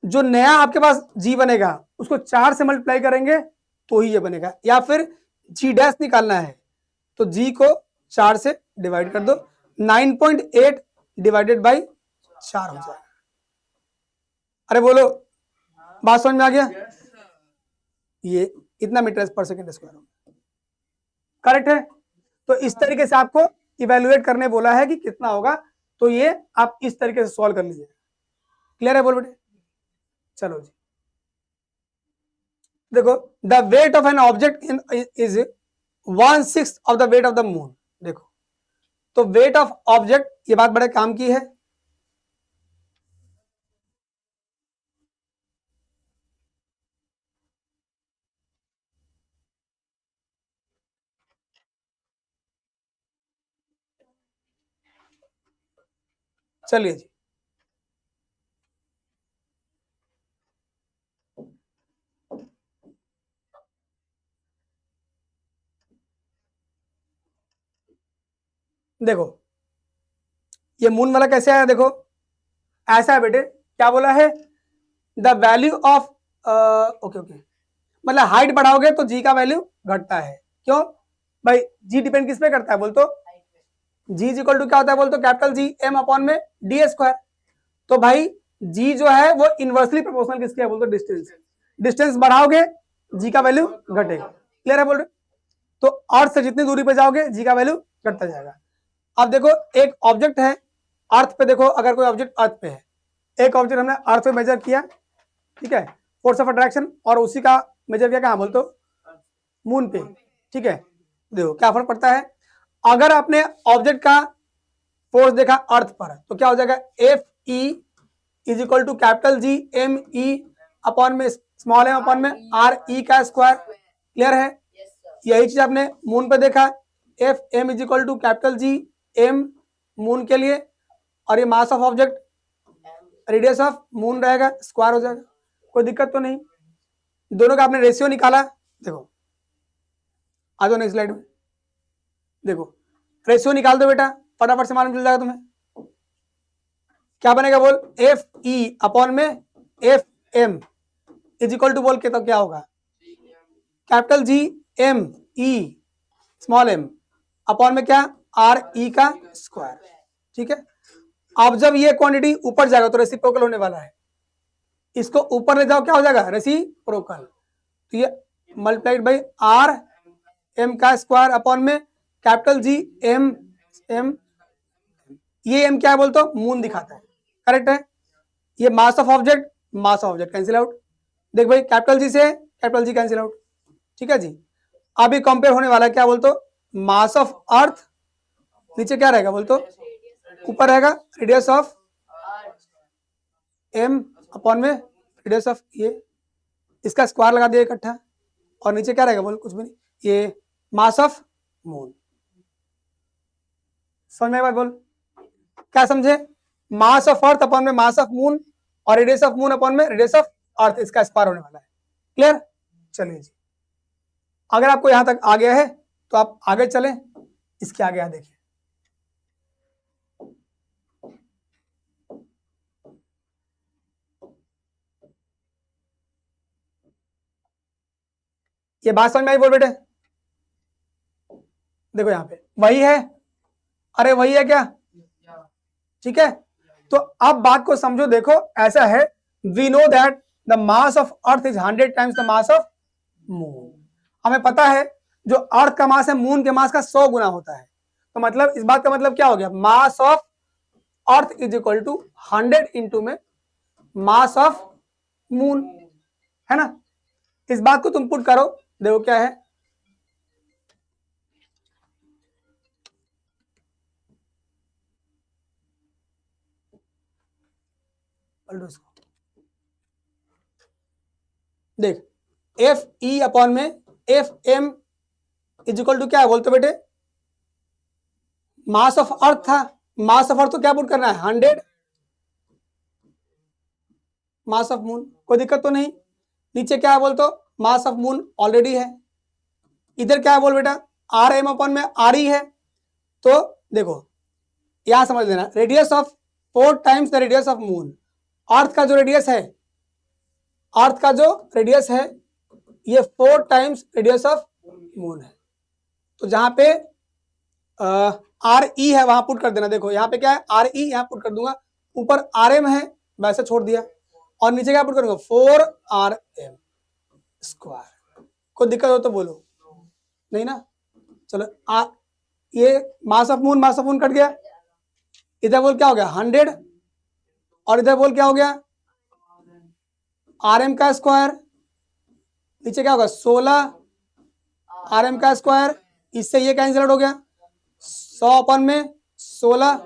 जो नया आपके पास g बनेगा उसको 4 से मल्टीप्लाई करेंगे तो ही ये बनेगा, या फिर g डैश निकालना है तो g को 4 से डिवाइड कर दो, 9.8 डिवाइडेड बाई 4 हो जाएगा। अरे बोलो, बात समझ में आ गया? ये इतना मीटर पर सेकेंड स्क्वायर होगा, करेक्ट है। तो इस तरीके से आपको इवेल्युएट करने बोला है कि कितना होगा, तो ये आप इस तरीके से सॉल्व कर लीजिए। क्लियर है बोल बेटे? चलो जी, देखो, the weight of an object is 1/6 of the wait of the moon. देखो, तो वेट ऑफ ऑब्जेक्ट, ये बात बड़े काम की है। चलिए जी, देखो ये मून वाला कैसे आया, देखो ऐसा है बेटे, क्या बोला है, the value of, okay okay, मतलब हाइट बढ़ाओगे तो जी का वैल्यू घटता है। क्यों भाई? जी डिपेंड किस पे करता है बोल तो? जी इज इक्वल टू क्या होता है बोल तो? कैपिटल जी एम अपॉन में डी स्क्वायर। तो भाई जी जो है वो इनवर्सली प्रोपोर्शनल किसके है बोल तो? डिस्टेंस। डिस्टेंस बढ़ाओगे जी का वैल्यू घटेगा। क्लियर है बोल रहे? तो अर्थ से जितनी दूरी पे जाओगे जी का वैल्यू घटता जाएगा। अब देखो, एक ऑब्जेक्ट है अर्थ पे, देखो अगर कोई ऑब्जेक्ट अर्थ पे है, एक ऑब्जेक्ट हमने अर्थ पे मेजर किया, ठीक है, फोर्स ऑफ अट्रैक्शन, और उसी का मेजर किया कहाँ बोल तो? मून पे, ठीक है। देखो क्या फर्क पड़ता है, अगर आपने ऑब्जेक्ट का फोर्स देखा अर्थ पर तो क्या हो जाएगा, F E is equal to capital G M E upon में स्मॉल एम अपॉन में आर ई का स्क्वायर। क्लियर है? यही चीज आपने मून पे देखा, F M is equal to capital G M moon के लिए, और ये mass of object, radius of moon रहेगा, स्क्वायर हो जाएगा। कोई दिक्कत तो नहीं? दोनों का आपने रेशियो निकाला, देखो आ जाओ नेक्स्ट स्लाइड में। देखो रेशियो निकाल दो बेटा, फटाफट से मालूम चल जाएगा तुम्हें। क्या बनेगा बोल? एफ ई अपॉन में F M is equal to बोल के तो क्या होगा, capital G M E small M upon में क्या, आर ई का स्क्वायर। ठीक है, अब जब ये क्वांटिटी ऊपर जाएगा तो रेसिप्रोकल होने वाला है, इसको ऊपर ले जाओ क्या हो जाएगा, रेसिप्रोकल। तो ये मल्टीप्लाइड बाई आर एम का स्क्वायर अपॉन में कैपिटल जी एम एम, ये एम क्या है बोल तो? मून दिखाता है, करेक्ट है। ये mass of object, mass of object cancel out, देख भाई कैपिटल जी से कैपिटल जी कैंसिल आउट। ठीक है जी, अभी कंपेयर होने वाला है क्या बोल तो? मास ऑफ अर्थ नीचे क्या रहेगा बोल तो? ऊपर रहेगा रेडियस ऑफ एम अपॉन में रेडियस ऑफ ये, इसका स्क्वायर लगा दिया इकट्ठा, और नीचे क्या रहेगा बोल? कुछ भी नहीं, ये मास ऑफ मून। समझ में बात बोल? क्या समझे? मास ऑफ अर्थ अपॉन में मास ऑफ मून, और रेडियस ऑफ मून अपॉन में रेडियस ऑफ अर्थ, इसका स्क्वायर होने वाला है। क्लियर? चलिए जी, अगर आपको यहां तक आ गया है तो आप आगे चलें, इसके आगे आ देखिए। ये बात समझ में आई बोल बेटे? देखो यहां पे वही है, अरे वही है क्या? ठीक है, तो अब बात को समझो। देखो ऐसा है, we know that the mass of earth is 100 times the mass of moon. हमें पता है जो अर्थ का मास है मून के मास का 100 गुना होता है। तो मतलब इस बात का मतलब क्या हो गया, mass of earth is equal to 100 into में मास ऑफ मून, है ना? इस बात को तुम पुट करो, देखो क्या है, देख एफ ई अपॉन में F M is equal to क्या है बोलते बेटे? मास ऑफ अर्थ था, मास ऑफ अर्थ तो क्या पुट करना है, 100 मास ऑफ मून। कोई दिक्कत तो नहीं? नीचे क्या है बोल तो? मास ऑफ मून ऑलरेडी है। इधर क्या है बोल बेटा? आर एम अपॉन में आर ई है। तो देखो यहां समझ लेना, radius of 4 times the radius of moon. Earth का जो रेडियस है, अर्थ का जो रेडियस है ये 4 टाइम्स रेडियस ऑफ मून है। तो जहां पे आर ई है वहां पुट कर देना। देखो यहाँ पे क्या है, आर ई यहाँ पुट कर दूंगा, ऊपर आर एम है वैसे छोड़ दिया, और नीचे क्या पुट करूंगा 4 आर एम स्क्वायर। कोई दिक्कत हो तो बोलो, नहीं ना। चलो ये मास ऑफ मून कट गया, इधर बोल क्या हो गया 100, और इधर बोल क्या हो गया आर एम का स्क्वायर, नीचे क्या होगा 16 आर एम का स्क्वायर, इससे ये कैंसिल आउट हो गया 100 अपन में 16,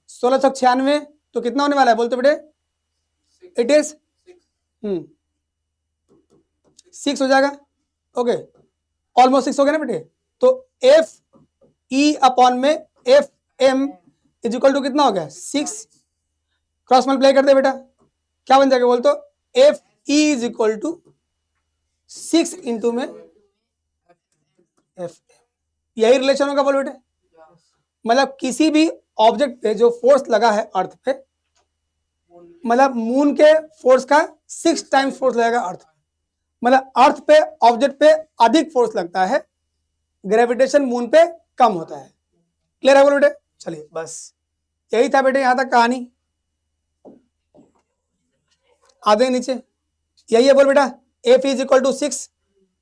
16 छक 96, तो कितना होने वाला है बोलते बेटे, इट इज 6 हो जाएगा। ओके, ऑलमोस्ट 6 हो गया ना बेटे। तो एफ ई अपॉन में F M is equal to कितना हो गया 6, क्रॉस मल्टीप्लाई कर दे बेटा, क्या बन जाएगा बोल तो F E is equal to 6 into में एफ, यही रिलेशन होगा बोल बेटे। मतलब किसी भी ऑब्जेक्ट पे जो फोर्स लगा है अर्थ पे, मतलब मून के फोर्स का 6 टाइम्स फोर्स लगेगा अर्थ पे, मतलब अर्थ पे ऑब्जेक्ट पे अधिक फोर्स लगता है, ग्रेविटेशन मून पे कम होता है। क्लियर है बोल बेटे। चलिए बस यही था बेटे यहां तक कहानी, आधे नीचे यही है बोल बेटा, F is equal to 6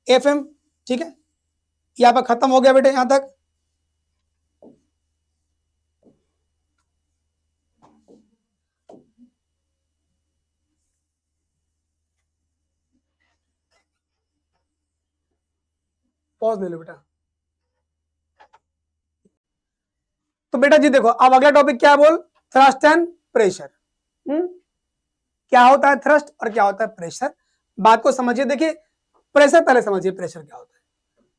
F M. ठीक है, यहाँ पर खत्म हो गया बेटे यहां तक। पॉज ले लो बेटा। तो बेटा जी देखो अब अगला टॉपिक क्या है बोल, थ्रस्ट एंड प्रेशर। क्या होता है थ्रस्ट और क्या होता है प्रेशर, बात को समझिए। देखिए प्रेशर पहले समझिए, प्रेशर क्या होता है।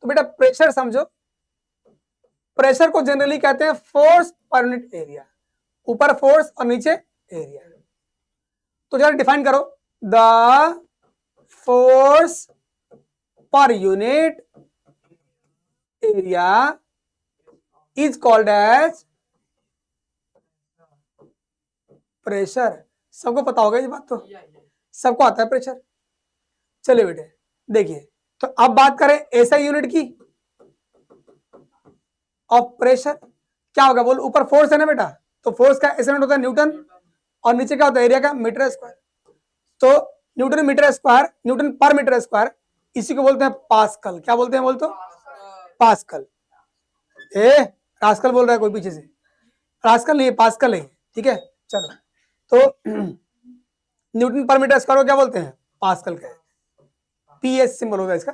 तो बेटा प्रेशर समझो, प्रेशर को जनरली कहते हैं फोर्स पर यूनिट एरिया, ऊपर फोर्स और नीचे एरिया। तो जरा डिफाइन करो, the force per unit area is called as pressure. सबको पता होगा ये बात, तो सबको आता है प्रेशर। चलिए बेटे देखिए, तो अब बात करें ऐसा यूनिट की ऑफ प्रेशर, क्या होगा बोल, ऊपर फोर्स है ना बेटा, तो फोर्स का ऐसा यूनिट होता है न्यूटन, और नीचे क्या होता है एरिया का मीटर स्क्वायर। तो न्यूटन मीटर स्क्वायर, न्यूटन पर मीटर स्क्वायर, इसी को बोलते हैं पास्कल। क्या बोलते हैं बोल तो पास्कल। रास्कल बोल रहा है कोई पीछे से, रास्कल नहीं पास्कल है। ठीक है चलो, तो न्यूटन पर मीटर स्क्वायर को क्या बोलते हैं पास्कल का, पीएस सिंबल होगा इसका।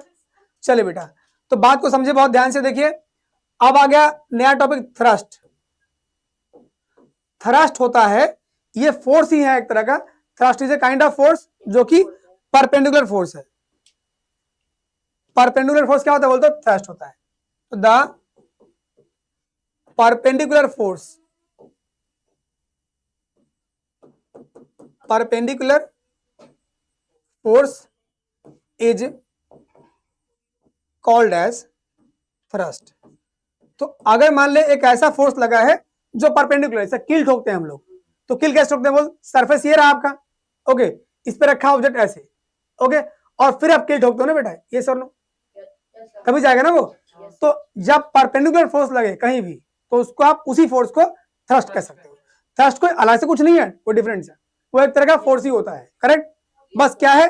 चलिए बेटा तो बात को समझे बहुत ध्यान से देखिए। अब आ गया नया टॉपिक थ्रस्ट। थ्रस्ट होता है, ये फोर्स ही है एक तरह का, thrust is a kind of force जो कि परपेंडिकुलर फोर्स है। परपेंडिकुलर फोर्स क्या होता है बोलते थ्रस्ट होता है। तो the perpendicular force, perpendicular force is called as thrust. तो अगर मान ले एक ऐसा फोर्स लगा है जो परपेंडिकुलर, जैसे कील ठोकते हैं हम लोग, तो कील कैसे ठोकते हैं बोल, सरफेस ये रहा आपका, ओके, इस पे रखा ऑब्जेक्ट ऐसे, ओके, और फिर आप कील ठोकते हो ना बेटा, ये सर नो कभी जाएगा ना वो। तो जब परपेंडिकुलर फोर्स लगे कहीं भी, तो उसको आप उसी फोर्स को थ्रस्ट कह सकते हो। थ्रस्ट कोई अलग से कुछ नहीं है, कोई डिफरेंस है, वो एक तरह का फोर्स ही होता है, करेक्ट। बस क्या है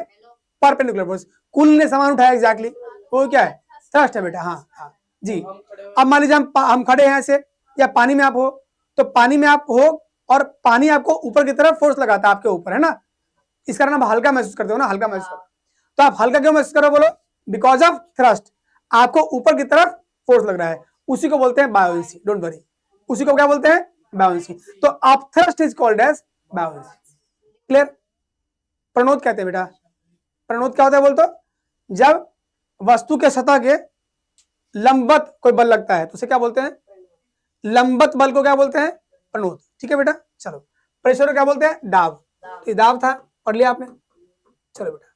परपेंडिकुलर फोर्स, कुल ने सामान उठाया एग्जैक्टली, वो क्या है थ्रस्ट है बेटा। हाँ हाँ जी। अब मान लीजिए हम खड़े हैं ऐसे, या पानी में आप हो, तो पानी में आप हो और पानी आपको ऊपर की तरफ फोर्स लगाता है आपके ऊपर, है ना, इस कारण आप हल्का महसूस करते हो ना, हल्का महसूस करो। तो आप हल्का क्यों महसूस करो बोलो, बिकॉज ऑफ थ्रस्ट, आपको ऊपर की तरफ फोर्स लग रहा है, उसी को बोलते हैं बायोंसी। डोंट वरी, उसी को क्या बोलते हैं बायोंसी। तो आप thrust is called as buoyancy. Clear. प्रणोद कहते हैं बेटा, प्रणोद क्या होता है बोलते, जब वस्तु के सतह के लंबवत कोई बल लगता है तो उसे क्या बोलते हैं, लंबवत बल को क्या बोलते हैं प्रणोद। ठीक है बेटा। चलो प्रेशर को क्या बोलते हैं दाब, तो दाब था पढ़ लिया आपने। चलो बेटा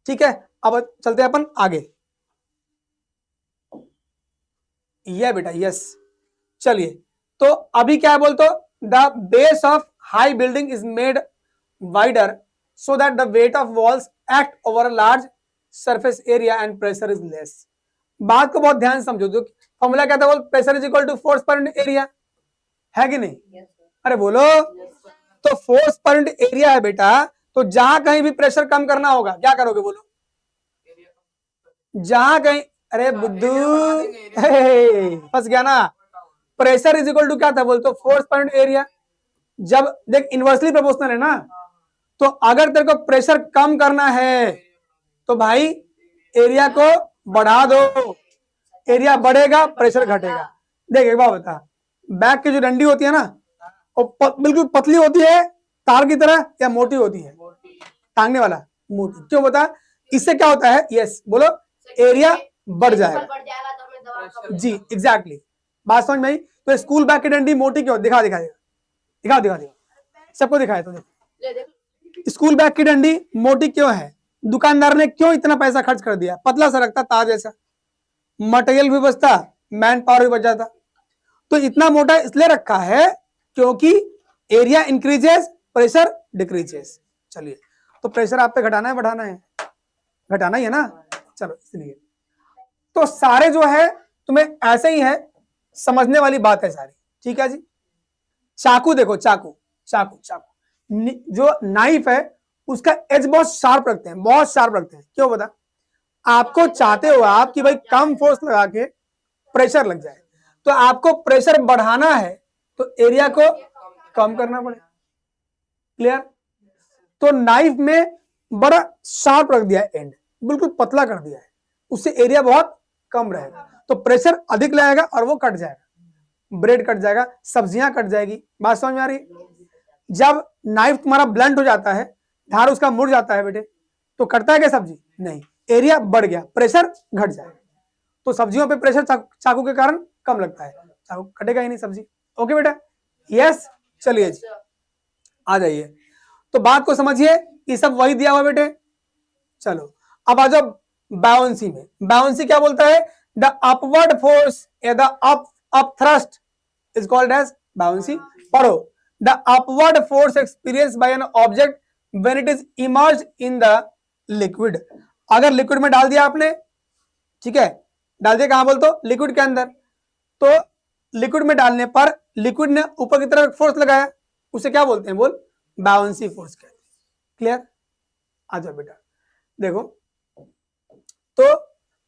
ठीक है, अब चलते हैं अपन आगे। यह बेटा यस, चलिए तो अभी क्या है बोल तो the base of high building is made wider so that the weight of walls act over a large surface area and pressure is less. बात को बहुत ध्यान से समझो, जो फॉर्मूला क्या था बोल, pressure is equal to force per unit area, है कि नहीं? अरे बोलो, तो फोर्स पर यूनिट एरिया है बेटा, तो जहां कहीं भी प्रेशर कम करना होगा क्या करोगे बोलो? जहां कहीं, अरे बुद्धू फंस गया ना। प्रेशर इज इक्वल टू क्या था बोल तो फोर्स पर यूनिट एरिया। जब देख इनवर्सली प्रोपोर्शनल है ना, तो अगर तेरे को प्रेशर कम करना है तो भाई एरिया को बढ़ा दो, एरिया बढ़ेगा प्रेशर घटेगा। देख एक बात बता, बैग की जो डंडी होती है ना, वो बिल्कुल पतली होती है तार की तरह या मोटी होती है? टांगने वाला मोटी। क्यों बता? इससे क्या होता है? यस बोलो, एरिया बढ़ जाएगा। जी एग्जैक्टली, बात समझ में आई? तो स्कूल बैग की डंडी मोटी क्यों? दिखा दिखा दिखा दिखा दिखा सबको दिखाए तो देख। स्कूल बैग की डंडी मोटी क्यों है? दुकानदार ने क्यों इतना पैसा खर्च कर दिया? पतला सा रखता तार जैसा, मटेरियल भी बचता, मैन पावर भी बच जाता। तो इतना मोटा इसलिए रखा है क्योंकि एरिया इंक्रीजेस प्रेशर डिक्रीजेस। चलिए, तो प्रेशर आप पे घटाना है बढ़ाना है? घटाना ही है ना, चलो इसलिए तो सारे जो है तुम्हें ऐसे ही है, समझने वाली बात है सारी, ठीक है जी। चाकू देखो, चाकू चाकू चाकू जो नाइफ है उसका एज बहुत शार्प रखते हैं, बहुत शार्प रखते हैं। क्यों बता? आपको चाहते हो आप कि भाई कम फोर्स लगा के प्रेशर लग जाए, तो आपको प्रेशर बढ़ाना है तो एरिया को कम करना पड़ेगा। क्लियर? तो नाइफ में बड़ा शार्प रख दिया है, एंड बिल्कुल पतला कर दिया है, उससे एरिया बहुत कम रहेगा, तो प्रेशर अधिक लगेगा और वो कट जाएगा, ब्रेड कट जाएगा, सब्जियां कट जाएगी। बात समझ में आ रही है? जब नाइफ तुम्हारा ब्लंट हो जाता है, धार उसका मुड़ जाता है बेटे, तो कटता है क्या सब्जी? नहीं, एरिया बढ़ गया, प्रेशर घट जाएगा। तो सब्जियों पे प्रेशर चाकू के कारण कम लगता है, चाकू कटेगा ही नहीं सब्जी। ओके बेटा? यस, चलिए जी आ जाइए। तो बात को समझिए, ये सब वही दिया हुआ बेटे। चलो अब आ जाओ बाउंसी में। बाउंसी क्या बोलता है? द अपवर्ड फोर्स या the up thrust is called as buoyancy. पढ़ो, the upward force experience by an object when it is immersed in the liquid. अगर लिक्विड में डाल दिया आपने, ठीक है, डाल दिया कहां बोल तो लिक्विड के अंदर, तो लिक्विड में डालने पर लिक्विड ने ऊपर की तरफ फोर्स लगाया, उसे क्या बोलते हैं बोल? बाउंसी फोर्स कहते हैं। क्लियर? आ जाओ बेटा, देखो तो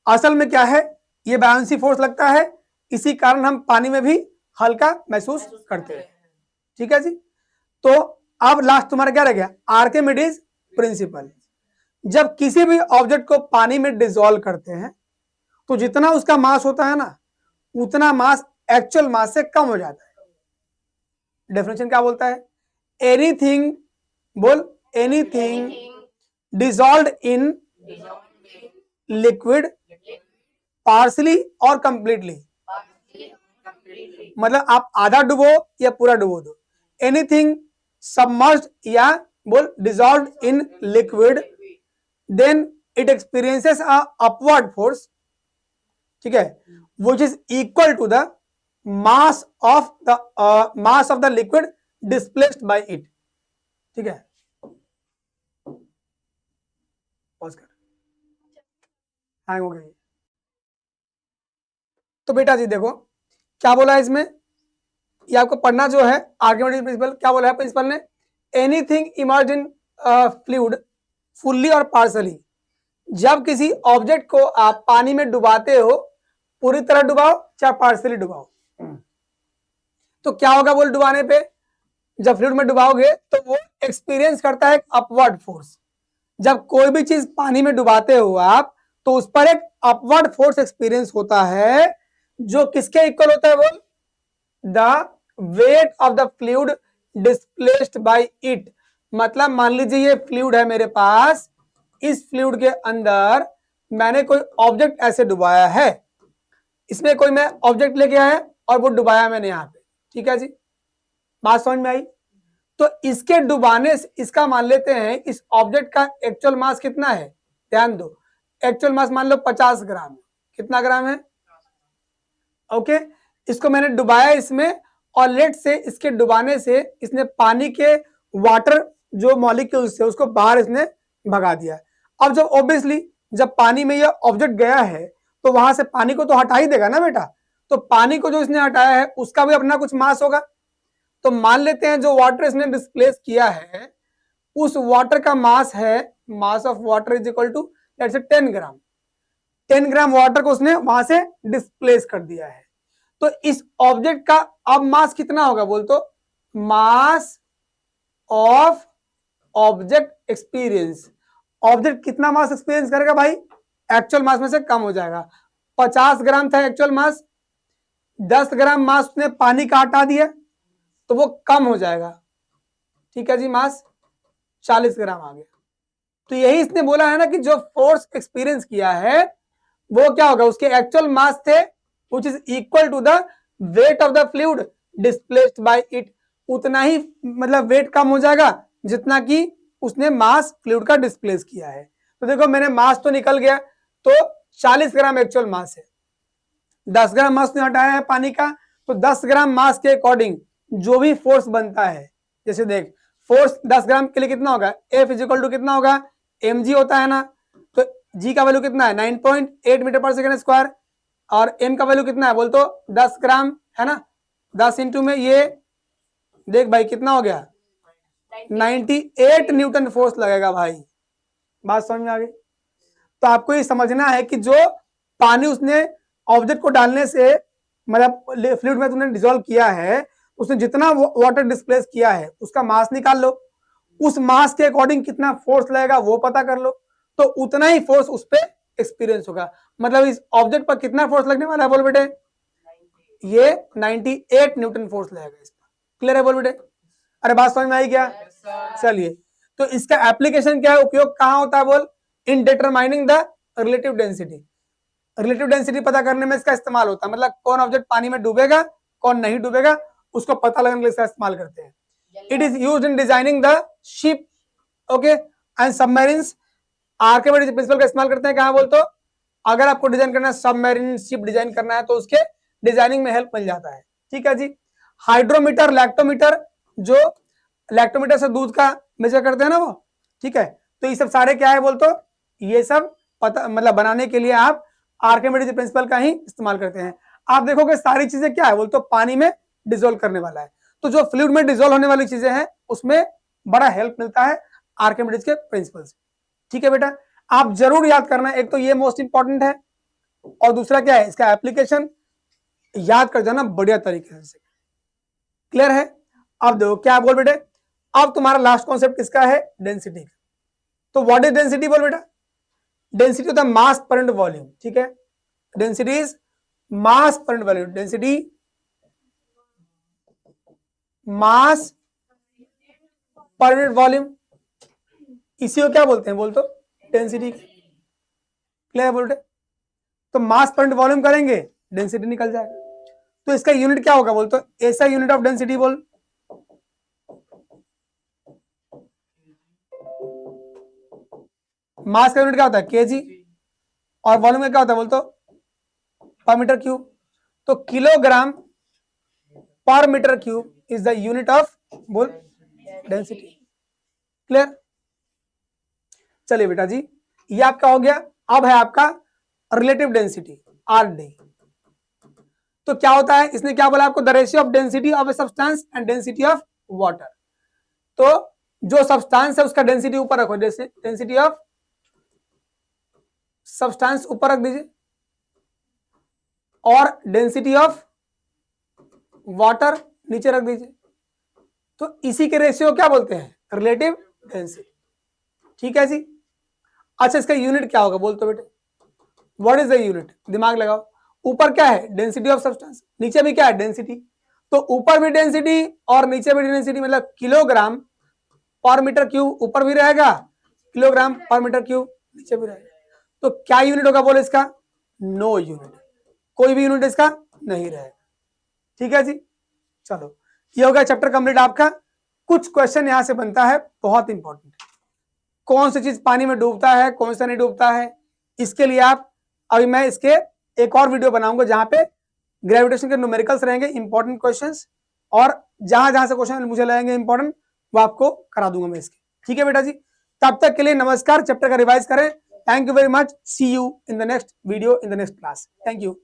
असल में क्या है, ये बाउंसी फोर्स लगता है, इसी कारण हम पानी में भी हल्का महसूस करते हैं। ठीक है जी। तो अब लास्ट तुम्हारा क्या रह गया? Archimedes principal. जब किसी भी ऑब्जेक्ट को पानी में डिसॉल्व करते हैं तो जितना उसका मास होता है ना, उतना मास एक्चुअल मास से कम हो जाता है। डेफिनेशन क्या बोलता है? एनीथिंग, बोल, anything dissolved in liquid partially और कंप्लीटली, मतलब आप आधा डुबो या पूरा डुबो दो, एनीथिंग सबमर्ज्ड या बोल dissolved in liquid, then it experiences a upward force, ठीक है, which is equal to the mass of the liquid displaced by it. ठीक है, पॉज कर, हैंग हो गई। तो बेटा जी देखो क्या बोला है इसमें, ये आपको पढ़ना जो है आर्किमिडीज प्रिंसिपल। क्या बोला है प्रिंसिपल ने? एनीथिंग इमर्ज इन फ्लूइड फुल्ली और पार्सली। जब किसी ऑब्जेक्ट को आप पानी में डुबाते हो, पूरी तरह डुबाओ चाहे पार्सली डुबाओ, तो क्या होगा बोल डुबाने पे? जब फ्लूइड में डुबाओगे तो वो एक्सपीरियंस करता है अपवर्ड फोर्स। जब कोई भी चीज पानी में डुबाते हो आप, तो उस पर एक अपवर्ड फोर्स एक्सपीरियंस होता है, जो किसके इक्वल होता है बोल? The wait of the fluid displaced by it. मतलब मान लीजिए ये फ्लूइड है मेरे पास, इस फ्लूइड के अंदर मैंने कोई ऑब्जेक्ट ऐसे डुबाया है, इसमें कोई मैं ऑब्जेक्ट लेके आया और वो डुबाया मैंने यहाँ पे। ठीक है जी, बात समझ में आई? तो इसके डुबाने से, इसका मान लेते हैं इस ऑब्जेक्ट का एक्चुअल मास कितना है, ध्यान दो, एक्चुअल मास मान लो 50 ग्राम है। कितना ग्राम है? ओके, इसको मैंने डुबाया इसमें और लेट से इसके डुबाने से इसने पानी के वाटर जो मॉलिक्यूल्स थे उसको बाहर इसने भगा दिया। अब जब ऑब्वियसली जब पानी में ये ऑब्जेक्ट गया है तो वहां से पानी को तो हटा ही देगा ना बेटा, तो पानी को जो इसने हटाया है उसका भी अपना कुछ मास होगा। तो मान लेते हैं जो वाटर इसने डिस्प्लेस किया है उस वाटर का मास है, mass of water is equal to let's say 10 gram. 10 gram water को उसने वहां से डिस्प्लेस कर दिया है। तो इस ऑब्जेक्ट का अब मास कितना होगा बोल तो, मास ऑफ ऑब्जेक्ट एक्सपीरियंस। ऑब्जेक्ट कितना मास एक्सपीरियंस करेगा भाई, एक्चुअल मास में से कम हो जाएगा। 50 ग्राम था एक्चुअल मास, 10 ग्राम मास उसने पानी का हटा दिया तो वो कम हो जाएगा। ठीक है जी, मास 40 ग्राम आ गया। तो यही इसने बोला है ना कि जो फोर्स एक्सपीरियंस किया है वो क्या होगा, उसके एक्चुअल मास थे which is equal to the weight of the fluid displaced by it। उतना ही मतलब वेट कम हो जाएगा जितना कि उसने मास फ्लूइड का डिस्प्लेस किया है। तो देखो मैंने मास तो निकल गया, तो 40 ग्राम एक्चुअल मास है, 10 ग्राम मास ने हटाया है पानी का, तो 10 ग्राम मास के अकॉर्डिंग जो भी फोर्स बनता है, जैसे देख फोर्स 10 ग्राम के लिए कितना होगा, F इज इक्वल टू कितना होगा, mg होता है ना, तो g का वैल्यू कितना है 9.8 मीटर पर सेकेंड स्क्वायर, और m का वैल्यू कितना है बोल तो 10 ग्राम है ना, 10 इंटू में ये देख भाई कितना हो गया 98 न्यूटन फोर्स लगेगा भाई। बात समझ में आ गई। तो आपको ये समझना है कि जो पानी उसने ऑब्जेक्ट को डालने से मतलब फ्लूइड में तुमने डिसॉल्व किया है, उसने जितना वाटर डिस्प्लेस किया है उसका मास निकाल लो, उस मास के अकॉर्डिंग कितना फोर्स लगेगा वो पता कर लो, तो उतना ही फोर्स उस पर एक्सपीरियंस होगा। मतलब इस ऑब्जेक्ट पर कितना फोर्स लगने वाला है बोल बेटे, ये 98 न्यूटन फोर्स लगेगा इस पर। क्लियर है बोल बेटे, अरे बात समझ में आई क्या? चलिए, तो इसका एप्लीकेशन क्या है, उपयोग कहां होता है बोल, in determining the relative density. Relative density पता करने में इसका इस्तेमाल होता है, मतलब कौन ऑब्जेक्ट पानी में डूबेगा कौन नहीं डूबेगा उसको पता लगाने के लिए इसका इस्तेमाल करते हैं। It is used in designing the ship okay and submarines. Archimedes principal का इस्तेमाल करते हैं कहां बोल तो, अगर आपको डिजाइन करना है सबमरीन शिप डिजाइन करना है तो उसके डिजाइनिंग में हेल्प मिल जाता है। ठीक है जी। हाइड्रोमीटर, लैक्टोमीटर, जो लैक्टोमीटर से दूध का मेजर करते हैं ना वो, ठीक है, तो ये सब सारे क्या है बोल तो, ये सब पता मतलब बनाने के लिए आप आर्किमिडीज प्रिंसिपल का ही इस्तेमाल करते हैं। आप देखोगे सारी चीजें क्या है बोल तो पानी में डिसॉल्व करने वाला है, तो जो फ्लूइड में डिसॉल्व होने वाली चीजें हैं उसमें बड़ा हेल्प मिलता है आर्किमिडीज के प्रिंसिपल से। ठीक है बेटा, आप जरूर याद करना, एक तो ये मोस्ट इंपॉर्टेंट है और दूसरा क्या है इसका एप्लीकेशन याद कर जाना बढ़िया तरीके से। क्लियर है? अब देखो क्या बोल बेटे, अब तुम्हारा लास्ट कॉन्सेप्ट किसका है, डेंसिटी का। तो व्हाट इज डेंसिटी बोल बेटा, डेंसिटी होता है मास पर यूनिट वॉल्यूम। ठीक है, density is mass per unit volume, density mass per unit volume, इसी को क्या बोलते हैं बोल तो, डेंसिटी। क्लियर बोल बेटे, तो मास पर यूनिट वॉल्यूम करेंगे डेंसिटी निकल जाएगा। तो इसका यूनिट क्या होगा बोल तो, ऐसा यूनिट ऑफ डेंसिटी बोल, मास का यूनिट क्या होता है केजी, और वॉल्यूम का क्या होता है बोल तो पर मीटर क्यूब। तो kilogram per metre cube is the unit of बोल डेंसिटी। क्लियर? चलिए बेटा जी, ये आपका हो गया। अब है आपका रिलेटिव डेंसिटी आरडी। तो क्या होता है, इसने क्या बोला आपको, the ratio of density of a substance and density of water. तो जो सब्सटेंस है उसका डेंसिटी ऊपर रखो, जैसे डेंसिटी ऑफ सब्सटेंस ऊपर रख दीजिए और डेंसिटी ऑफ वाटर नीचे रख दीजिए। तो इसी के रेशियो क्या बोलते हैं, रिलेटिव डेंसिटी। ठीक है जी। अच्छा, इसका यूनिट क्या होगा बोल तो बेटे, व्हाट इज द यूनिट, दिमाग लगाओ। ऊपर क्या है डेंसिटी ऑफ सब्सटेंस, नीचे भी क्या है डेंसिटी, तो ऊपर भी डेंसिटी और नीचे भी डेंसिटी, मतलब किलोग्राम पर मीटर क्यूब ऊपर भी रहेगा, किलोग्राम पर मीटर क्यूब नीचे भी रहेगा। तो क्या यूनिट होगा बोले इसका, नो यूनिट, कोई भी यूनिट इसका नहीं रहेगा। ठीक है जी। चलो, ये हो गया चैप्टर कंप्लीट आपका। कुछ क्वेश्चन यहां से बनता है बहुत इंपॉर्टेंट, कौन सी चीज पानी में डूबता है कौन सा नहीं डूबता है, इसके लिए आप अभी मैं इसके एक और वीडियो बनाऊंगा जहां पे ग्रेविटेशन के न्यूमेरिकल्स रहेंगे, इंपॉर्टेंट क्वेश्चंस। और जहां जहां से क्वेश्चन मुझे लगेंगे इंपॉर्टेंट वो आपको करा दूंगा मैं इसके। ठीक है बेटा जी, तब तक के लिए नमस्कार, चैप्टर का रिवाइज करें। Thank you very much, see you in the next video in the next class. Thank you.